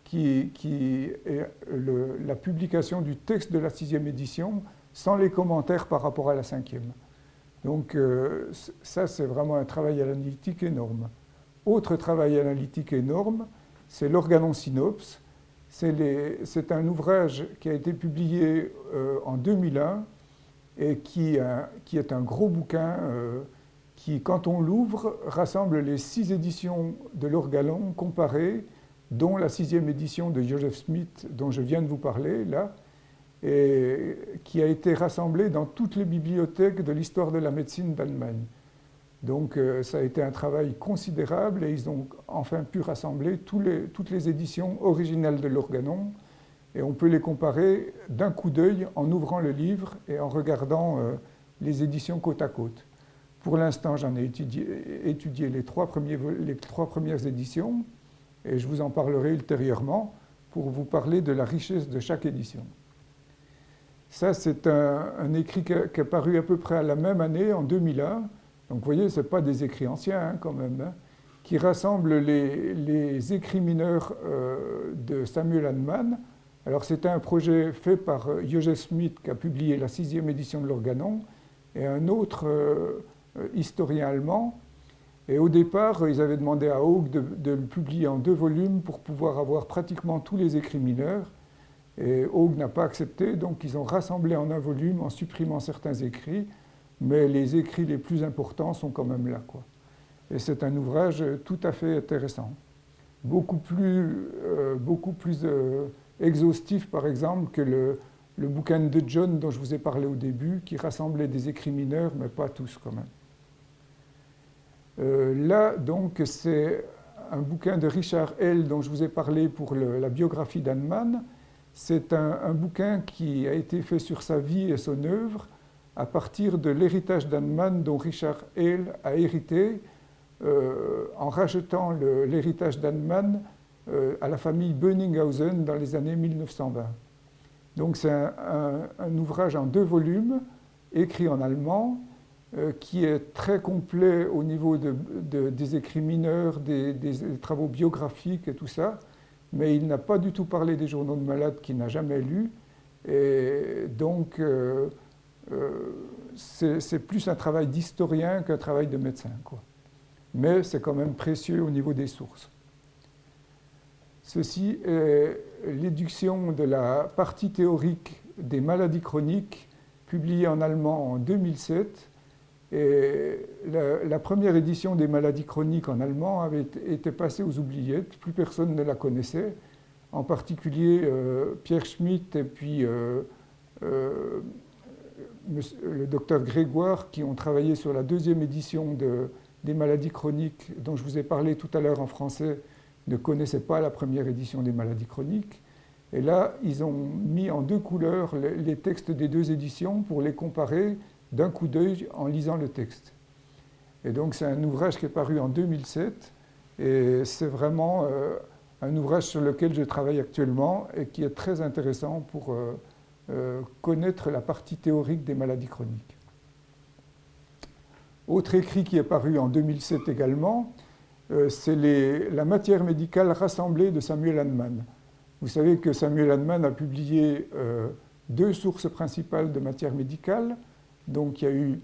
qui est la publication du texte de la 6e édition, sans les commentaires par rapport à la 5e. Donc, ça, c'est vraiment un travail analytique énorme. Autre travail analytique énorme, c'est l'Organon Synops. C'est un ouvrage qui a été publié en 2001 et qui est un gros bouquin qui, quand on l'ouvre, rassemble les 6 éditions de l'Organon comparées, dont la 6e édition de Joseph Smith, dont je viens de vous parler, là, et qui a été rassemblée dans toutes les bibliothèques de l'histoire de la médecine d'Allemagne. Donc ça a été un travail considérable et ils ont enfin pu rassembler toutes les éditions originales de l'Organon et on peut les comparer d'un coup d'œil en ouvrant le livre et en regardant les éditions côte à côte. Pour l'instant, j'en ai étudié les trois premières éditions et je vous en parlerai ultérieurement pour vous parler de la richesse de chaque édition. Ça, c'est un écrit qui est paru à peu près à la même année, en 2001. Donc vous voyez, ce n'est pas des écrits anciens hein, quand même, hein, qui rassemblent les écrits mineurs de Samuel Hahnemann. Alors c'était un projet fait par Joje Smith qui a publié la 6e édition de l'Organon et un autre historien allemand. Et au départ, ils avaient demandé à Haug de le publier en 2 volumes pour pouvoir avoir pratiquement tous les écrits mineurs. Et Haug n'a pas accepté, donc ils ont rassemblé en un volume en supprimant certains écrits, mais les écrits les plus importants sont quand même là, quoi. Et c'est un ouvrage tout à fait intéressant. Beaucoup plus exhaustif, par exemple, que le bouquin de John dont je vous ai parlé au début, qui rassemblait des écrits mineurs, mais pas tous quand même. Là, donc, c'est un bouquin de Richard Hell dont je vous ai parlé pour la biographie d'Hahnemann. C'est un bouquin qui a été fait sur sa vie et son œuvre à partir de l'héritage d'Hahnemann dont Richard Hell a hérité en rachetant l'héritage d'Hahnemann à la famille Bönninghausen dans les années 1920. Donc c'est un ouvrage en 2 volumes, écrit en allemand, qui est très complet au niveau des écrits mineurs, des travaux biographiques et tout ça, mais il n'a pas du tout parlé des journaux de malades qu'il n'a jamais lus, et donc c'est plus un travail d'historien qu'un travail de médecin, quoi. Mais c'est quand même précieux au niveau des sources. Ceci est l'édition de la partie théorique des maladies chroniques, publiée en allemand en 2007. Et la première édition des maladies chroniques en allemand avait été passée aux oubliettes, plus personne ne la connaissait, en particulier Pierre Schmitt et puis le docteur Grégoire qui ont travaillé sur la 2e édition des maladies chroniques dont je vous ai parlé tout à l'heure en français, ne connaissaient pas la première édition des maladies chroniques. Et là, ils ont mis en 2 couleurs les textes des 2 éditions pour les comparer d'un coup d'œil en lisant le texte. Et donc c'est un ouvrage qui est paru en 2007 et c'est vraiment un ouvrage sur lequel je travaille actuellement et qui est très intéressant pour connaître la partie théorique des maladies chroniques. Autre écrit qui est paru en 2007 également, c'est la matière médicale rassemblée de Samuel Hahnemann. Vous savez que Samuel Hahnemann a publié 2 sources principales de matière médicale. Donc il y a eu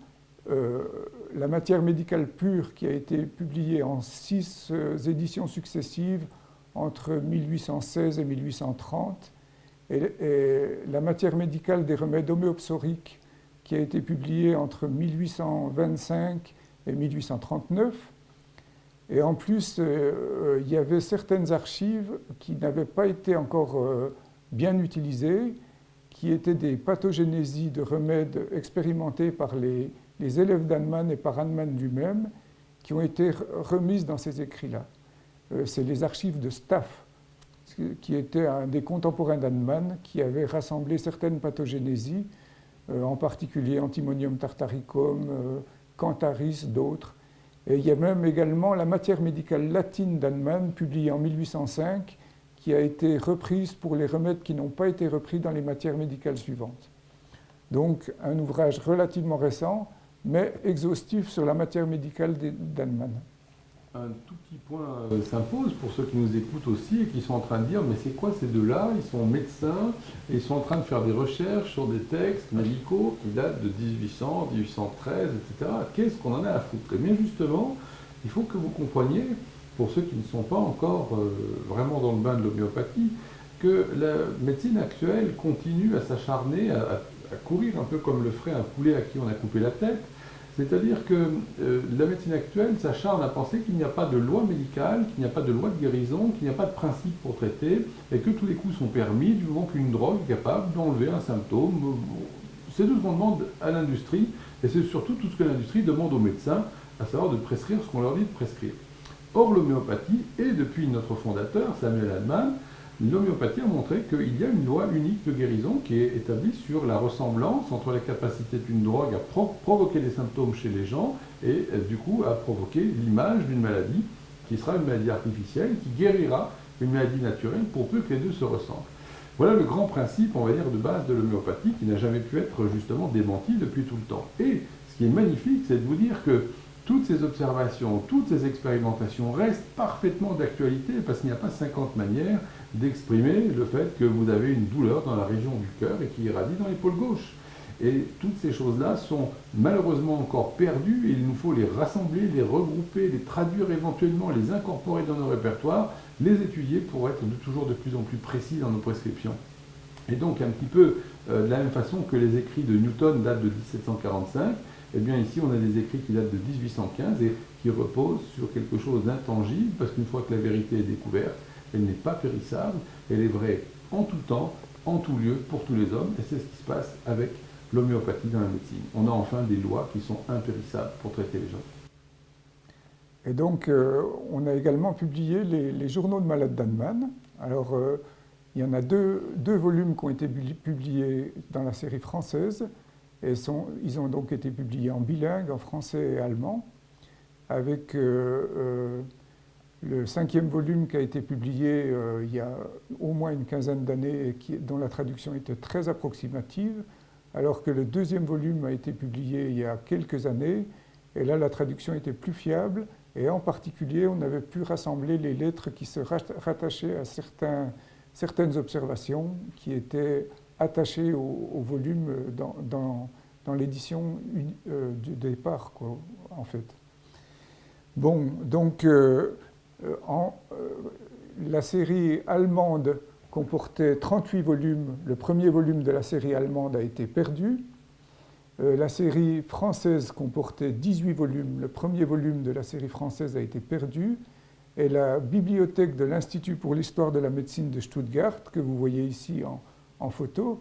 la matière médicale pure qui a été publiée en 6 éditions successives entre 1816 et 1830, et la matière médicale des remèdes homéopsoriques qui a été publiée entre 1825 et 1839. Et en plus, il y avait certaines archives qui n'avaient pas été encore bien utilisées, qui étaient des pathogénésies de remèdes expérimentés par les élèves d'Hahnemann et par Hahnemann lui-même, qui ont été remises dans ces écrits-là. C'est les archives de Staff, qui était un des contemporains d'Hahnemann, qui avait rassemblé certaines pathogénésies, en particulier Antimonium tartaricum, Cantharis, d'autres. Et il y a même également la matière médicale latine d'Hahnemann, publiée en 1805, qui a été reprise pour les remèdes qui n'ont pas été repris dans les matières médicales suivantes. Donc un ouvrage relativement récent, mais exhaustif sur la matière médicale d'Hahnemann. Un tout petit point s'impose pour ceux qui nous écoutent aussi et qui sont en train de dire mais c'est quoi ces deux-là? Ils sont médecins et ils sont en train de faire des recherches sur des textes médicaux qui datent de 1800, 1813, etc. Qu'est-ce qu'on en a à foutre? Et bien justement, il faut que vous compreniez, pour ceux qui ne sont pas encore vraiment dans le bain de l'homéopathie, que la médecine actuelle continue à s'acharner, à courir un peu comme le ferait un poulet à qui on a coupé la tête. C'est-à-dire que la médecine actuelle s'acharne à penser qu'il n'y a pas de loi médicale, qu'il n'y a pas de loi de guérison, qu'il n'y a pas de principe pour traiter, et que tous les coups sont permis du moment qu'une drogue est capable d'enlever un symptôme. C'est tout ce qu'on demande à l'industrie, et c'est surtout tout ce que l'industrie demande aux médecins, à savoir de prescrire ce qu'on leur dit de prescrire. Or, l'homéopathie, et depuis notre fondateur, Samuel Hahnemann, l'homéopathie a montré qu'il y a une loi unique de guérison qui est établie sur la ressemblance entre la capacité d'une drogue à provoquer des symptômes chez les gens et du coup à provoquer l'image d'une maladie qui sera une maladie artificielle, qui guérira une maladie naturelle pour peu que les deux se ressemblent. Voilà le grand principe, on va dire, de base de l'homéopathie qui n'a jamais pu être justement démenti depuis tout le temps. Et ce qui est magnifique, c'est de vous dire que toutes ces observations, toutes ces expérimentations restent parfaitement d'actualité parce qu'il n'y a pas 50 manières d'exprimer le fait que vous avez une douleur dans la région du cœur et qui irradie dans l'épaule gauche. Et toutes ces choses-là sont malheureusement encore perdues et il nous faut les rassembler, les regrouper, les traduire éventuellement, les incorporer dans nos répertoires, les étudier pour être toujours de plus en plus précis dans nos prescriptions. Et donc un petit peu de la même façon que les écrits de Newton datent de 1745, eh bien ici on a des écrits qui datent de 1815 et qui reposent sur quelque chose d'intangible parce qu'une fois que la vérité est découverte, elle n'est pas périssable, elle est vraie en tout temps, en tout lieu, pour tous les hommes et c'est ce qui se passe avec l'homéopathie dans la médecine. On a enfin des lois qui sont impérissables pour traiter les gens. Et donc, on a également publié les journaux de malades d'Hahnemann. Alors, il y en a deux volumes qui ont été publiés dans la série française. Et ils ont donc été publiés en bilingue, en français et allemand, avec le 5e volume qui a été publié il y a au moins une quinzaine d'années et dont la traduction était très approximative, alors que le 2e volume a été publié il y a quelques années, et là la traduction était plus fiable, et en particulier on avait pu rassembler les lettres qui se rattachaient à certaines observations qui étaient attachées au volume dans l'édition du départ, quoi, en fait. Bon, donc la série allemande comportait 38 volumes. Le premier volume de la série allemande a été perdu. La série française comportait 18 volumes. Le premier volume de la série française a été perdu. Et la bibliothèque de l'Institut pour l'histoire de la médecine de Stuttgart, que vous voyez ici en photo,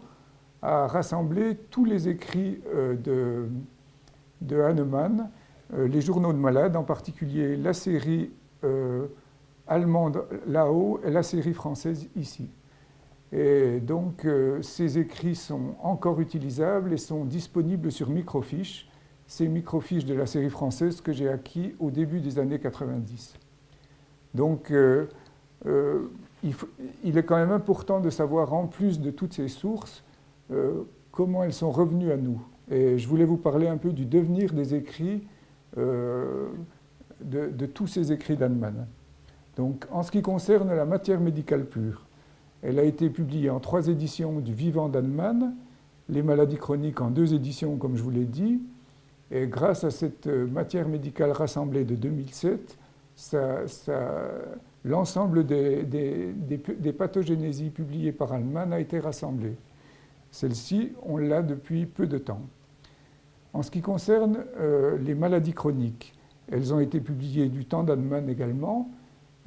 a rassemblé tous les écrits de Hahnemann, les journaux de malades, en particulier la série allemande là-haut et la série française ici. Et donc, ces écrits sont encore utilisables et sont disponibles sur microfiches, ces microfiches de la série française que j'ai acquis au début des années 90. Donc, il est quand même important de savoir, en plus de toutes ces sources, comment elles sont revenues à nous. Et je voulais vous parler un peu du devenir des écrits, de tous ces écrits d'Hahnemann. Donc, en ce qui concerne la matière médicale pure, elle a été publiée en 3 éditions du Vivant d'Hahnemann, les maladies chroniques en 2 éditions, comme je vous l'ai dit. Et grâce à cette matière médicale rassemblée de 2007, l'ensemble des pathogénésies publiées par Hahnemann a été rassemblé. Celle-ci, on l'a depuis peu de temps. En ce qui concerne les maladies chroniques, elles ont été publiées du temps d'Hahnemann également,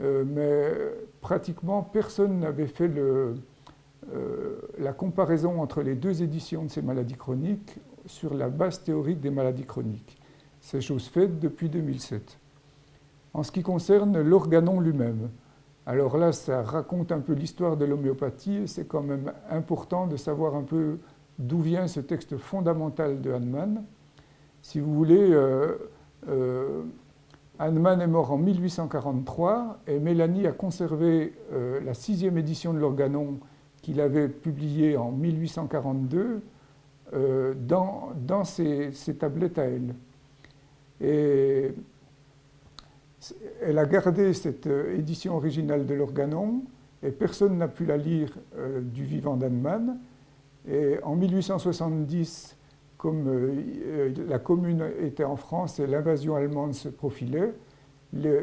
mais pratiquement personne n'avait fait la comparaison entre les 2 éditions de ces maladies chroniques sur la base théorique des maladies chroniques. C'est chose faite depuis 2007. En ce qui concerne l'organon lui-même, alors là, ça raconte un peu l'histoire de l'homéopathie et c'est quand même important de savoir un peu d'où vient ce texte fondamental de Hahnemann. Si vous voulez, Hahnemann est mort en 1843 et Mélanie a conservé la 6e édition de l'organon qu'il avait publiée en 1842 dans ses tablettes à elle. Et elle a gardé cette édition originale de l'organon et personne n'a pu la lire du vivant d'Hahnemann. Et en 1870, comme la commune était en France et l'invasion allemande se profilait,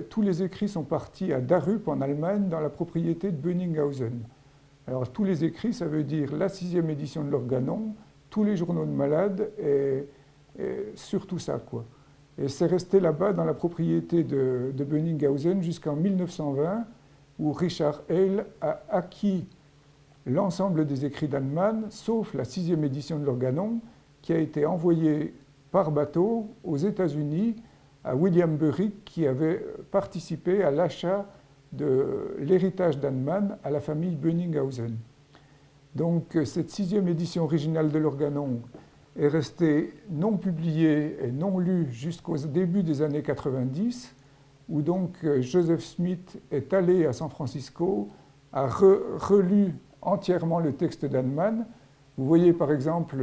tous les écrits sont partis à Darup en Allemagne dans la propriété de Bönninghausen. Alors tous les écrits, ça veut dire la 6e édition de l'organon, tous les journaux de malades et surtout ça, quoi. Et c'est resté là-bas dans la propriété de Bönninghausen jusqu'en 1920 où Richard Hale a acquis l'ensemble des écrits d'Hahnemann, sauf la 6e édition de l'organon, qui a été envoyée par bateau aux États-Unis à William Bury, qui avait participé à l'achat de l'héritage d'Annemann à la famille Bönninghausen. Donc cette 6e édition originale de l'Organon est restée non publiée et non lue jusqu'au début des années 90, où donc Joseph Smith est allé à San Francisco, a relu entièrement le texte d'Annemann. Vous voyez par exemple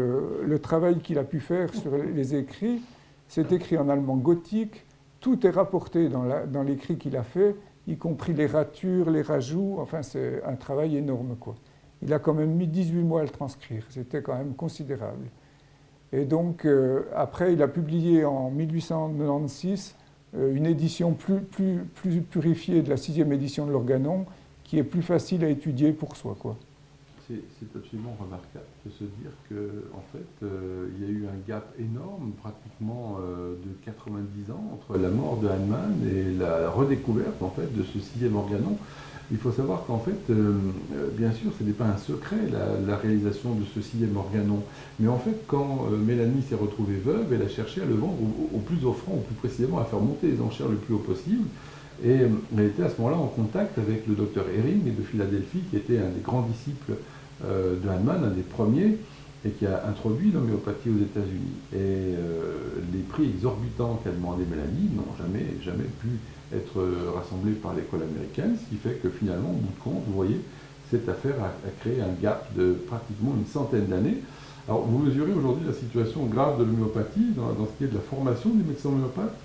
le travail qu'il a pu faire sur les écrits. C'est écrit en allemand gothique, tout est rapporté dans l'écrit qu'il a fait, y compris les ratures, les rajouts, enfin c'est un travail énorme, quoi. Il a quand même mis 18 mois à le transcrire, c'était quand même considérable. Et donc après il a publié en 1896 une édition plus purifiée de la 6e édition de l'Organon, qui est plus facile à étudier pour soi, quoi. C'est absolument remarquable de se dire qu'en fait, il y a eu un gap énorme, pratiquement de 90 ans, entre la mort de Annemann et la redécouverte en fait, de ce 6e Organon. Il faut savoir qu'en fait, bien sûr, ce n'est pas un secret, la réalisation de ce 6e Organon. Mais en fait, quand Mélanie s'est retrouvée veuve, elle a cherché à le vendre au plus offrant, ou plus précisément à faire monter les enchères le plus haut possible. Et elle était à ce moment-là en contact avec le docteur Hering de Philadelphie, qui était un des grands disciples de Annemann, un des premiers, et qui a introduit l'homéopathie aux États-Unis. Et les prix exorbitants qu'a demandé Mélanie n'ont jamais pu être rassemblés par l'école américaine, ce qui fait que finalement, au bout de compte, vous voyez, cette affaire a créé un gap de pratiquement une centaine d'années. Alors, vous mesurez aujourd'hui la situation grave de l'homéopathie dans ce qui est de la formation des médecins homéopathes.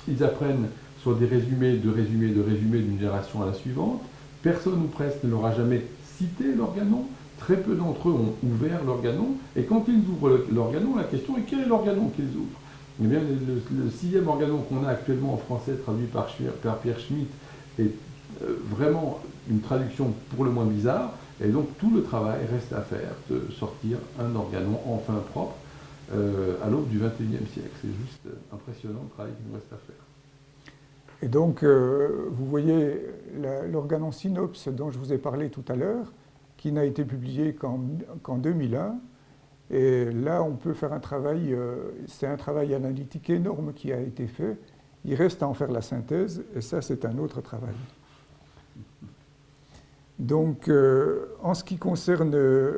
Ils apprennent sur des résumés d'une génération à la suivante. Personne ou presque ne leur a jamais cité l'Organon. Très peu d'entre eux ont ouvert l'Organon. Et quand ils ouvrent l'Organon, la question est quel est l'Organon qu'ils ouvrent? Eh bien, le 6e Organon qu'on a actuellement en français, traduit par Pierre Schmitt, est vraiment une traduction pour le moins bizarre. Et donc tout le travail reste à faire de sortir un Organon enfin propre à l'aube du XXIe siècle. C'est juste impressionnant le travail qu'il nous reste à faire. Et donc, vous voyez l'Organon Synops dont je vous ai parlé tout à l'heure, qui n'a été publié qu'en 2001. Et là, on peut faire un travail, c'est un travail analytique énorme qui a été fait. Il reste à en faire la synthèse, et ça, c'est un autre travail. Donc, en ce qui concerne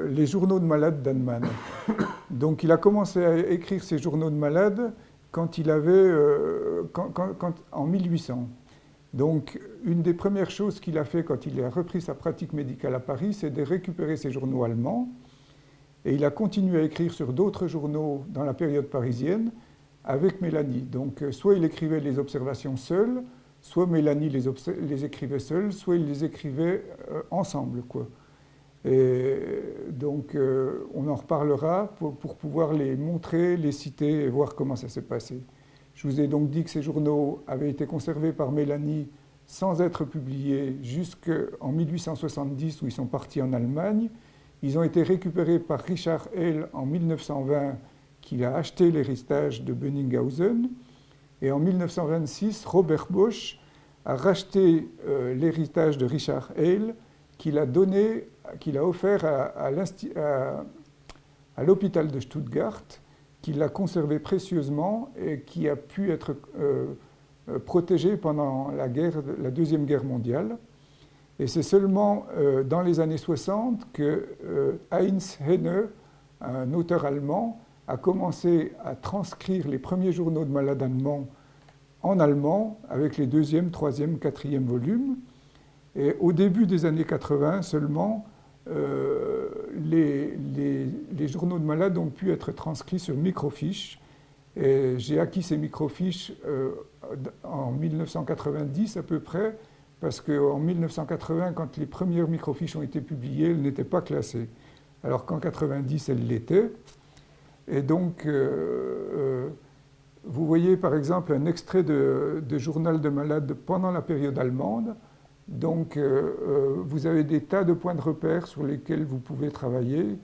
les journaux de malades d'Annemann, donc il a commencé à écrire ses journaux de malades quand il avait, en 1800. Donc, une des premières choses qu'il a fait quand il a repris sa pratique médicale à Paris, c'est de récupérer ses journaux allemands. Et il a continué à écrire sur d'autres journaux dans la période parisienne avec Mélanie. Donc, soit il écrivait les observations seul, soit Mélanie les écrivait seule, soit ils les écrivaient ensemble, quoi. Et donc, on en reparlera pour pouvoir les montrer, les citer et voir comment ça s'est passé. Je vous ai donc dit que ces journaux avaient été conservés par Mélanie sans être publiés jusqu'en 1870 où ils sont partis en Allemagne. Ils ont été récupérés par Richard Hale en 1920, qui a acheté l'héritage de Bönninghausen. Et en 1926, Robert Bosch a racheté l'héritage de Richard Hale, qu'il a offert à l'hôpital de Stuttgart, qu'il a conservé précieusement et qui a pu être protégé pendant la Deuxième Guerre mondiale. Et c'est seulement dans les années 60 que Heinz Henne, un auteur allemand, a commencé à transcrire les premiers journaux de malades allemands en allemand, avec les 2e, 3e, 4e volumes. Et au début des années 80 seulement, les journaux de malades ont pu être transcrits sur microfiches. Et j'ai acquis ces microfiches en 1990 à peu près, parce qu'en 1980, quand les premières microfiches ont été publiées, elles n'étaient pas classées. Alors qu'en 90, elles l'étaient. Et donc, vous voyez par exemple un extrait de journal de malade pendant la période allemande. Donc, vous avez des tas de points de repère sur lesquels vous pouvez travailler.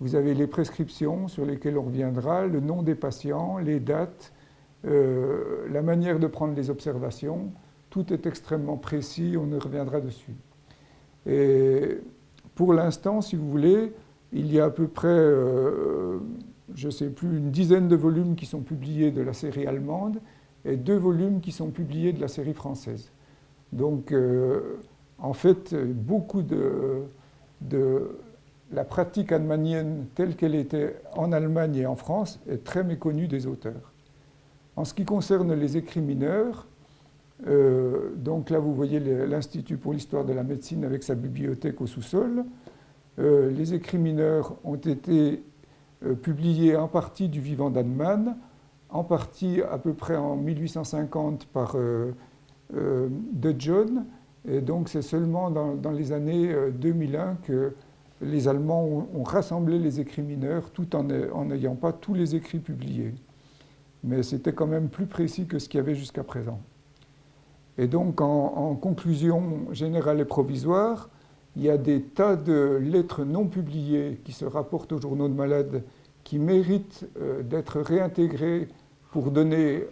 Vous avez les prescriptions sur lesquelles on reviendra, le nom des patients, les dates, la manière de prendre les observations. Tout est extrêmement précis, on y reviendra dessus. Et pour l'instant, si vous voulez, il y a à peu près, je ne sais plus, une dizaine de volumes qui sont publiés de la série allemande, et 2 volumes qui sont publiés de la série française. Donc, en fait, beaucoup de la pratique hahnemannienne telle qu'elle était en Allemagne et en France est très méconnue des auteurs. En ce qui concerne les écrits mineurs, donc là vous voyez l'Institut pour l'histoire de la médecine avec sa bibliothèque au sous-sol. Les écrits mineurs ont été publiés en partie du vivant d'Hahnemann, en partie à peu près en 1850 par De John, et donc c'est seulement dans les années 2001 que les Allemands ont rassemblé les écrits mineurs tout en n'ayant pas tous les écrits publiés. Mais c'était quand même plus précis que ce qu'il y avait jusqu'à présent. Et donc en conclusion générale et provisoire, il y a des tas de lettres non publiées qui se rapportent aux journaux de malades qui méritent d'être réintégrées pour donner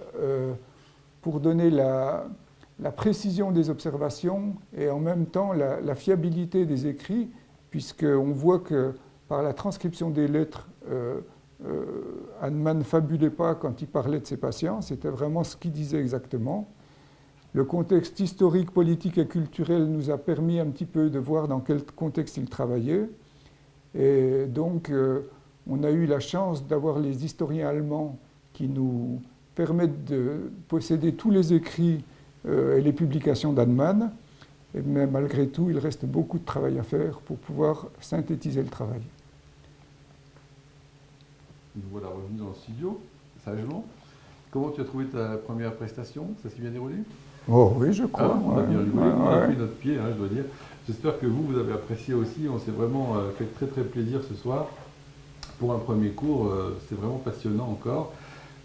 la précision des observations et en même temps la fiabilité des écrits, puisqu'on voit que par la transcription des lettres, Hahnemann ne fabulait pas quand il parlait de ses patients, c'était vraiment ce qu'il disait exactement. Le contexte historique, politique et culturel nous a permis un petit peu de voir dans quel contexte il travaillait. Et donc, on a eu la chance d'avoir les historiens allemands qui nous permettent de posséder tous les écrits et les publications d'Hahnemann. Mais malgré tout, il reste beaucoup de travail à faire pour pouvoir synthétiser le travail. Nous voilà revenus dans le studio, sagement. Comment tu as trouvé ta première prestation? Ça s'est bien déroulé? Oh oui, je crois. On a bien rigolé, on a pris notre pied, je dois dire. J'espère que vous avez apprécié aussi. On s'est vraiment fait très très plaisir ce soir. Pour un premier cours, c'est vraiment passionnant encore.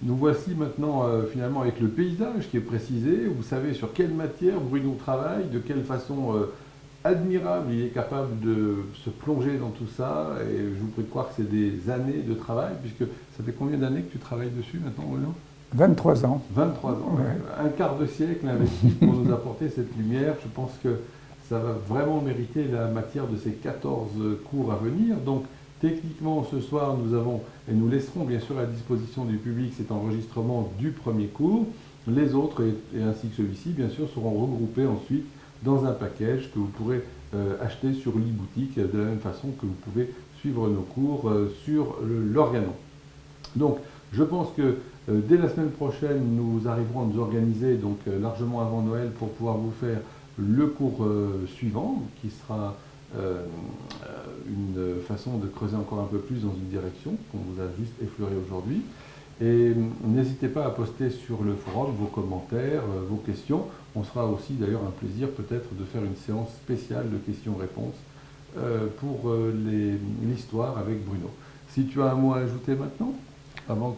Nous voici maintenant finalement avec le paysage qui est précisé. Vous savez sur quelle matière Bruno travaille, de quelle façon admirable il est capable de se plonger dans tout ça. Et je vous prie de croire que c'est des années de travail, puisque ça fait combien d'années que tu travailles dessus maintenant, Bruno? 23 ans. 23 ans, ouais. Un quart de siècle investi pour nous apporter cette lumière. Je pense que ça va vraiment mériter la matière de ces 14 cours à venir. Donc, techniquement, ce soir, nous avons, et nous laisserons bien sûr à disposition du public cet enregistrement du premier cours. Les autres, et ainsi que celui-ci, bien sûr, seront regroupés ensuite dans un package que vous pourrez acheter sur l'e-boutique, de la même façon que vous pouvez suivre nos cours sur l'organon. Donc, je pense que dès la semaine prochaine, nous arriverons à nous organiser donc, largement avant Noël pour pouvoir vous faire le cours suivant, qui sera une façon de creuser encore un peu plus dans une direction qu'on vous a juste effleurée aujourd'hui. Et n'hésitez pas à poster sur le forum vos commentaires, vos questions. On sera aussi d'ailleurs un plaisir peut-être de faire une séance spéciale de questions-réponses pour l'histoire avec Bruno. Si tu as un mot à ajouter maintenant,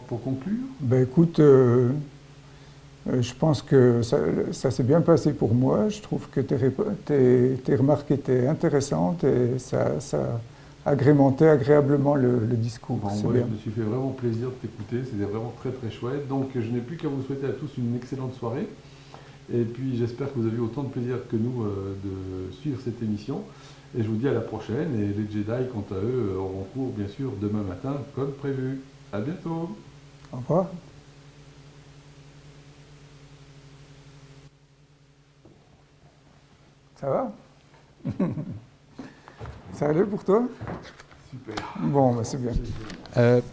pour conclure? Ben écoute, je pense que ça s'est bien passé pour moi. Je trouve que tes remarques étaient intéressantes et ça agrémentait agréablement le discours. Bon, moi, je me suis fait vraiment plaisir de t'écouter. C'était vraiment très très chouette. Donc je n'ai plus qu'à vous souhaiter à tous une excellente soirée. Et puis j'espère que vous avez eu autant de plaisir que nous de suivre cette émission. Et je vous dis à la prochaine. Et les Jedi, quant à eux, auront cours bien sûr demain matin comme prévu. À bientôt. Au revoir. Ça va? Ça allait pour toi? Super. Bon, bah c'est bien.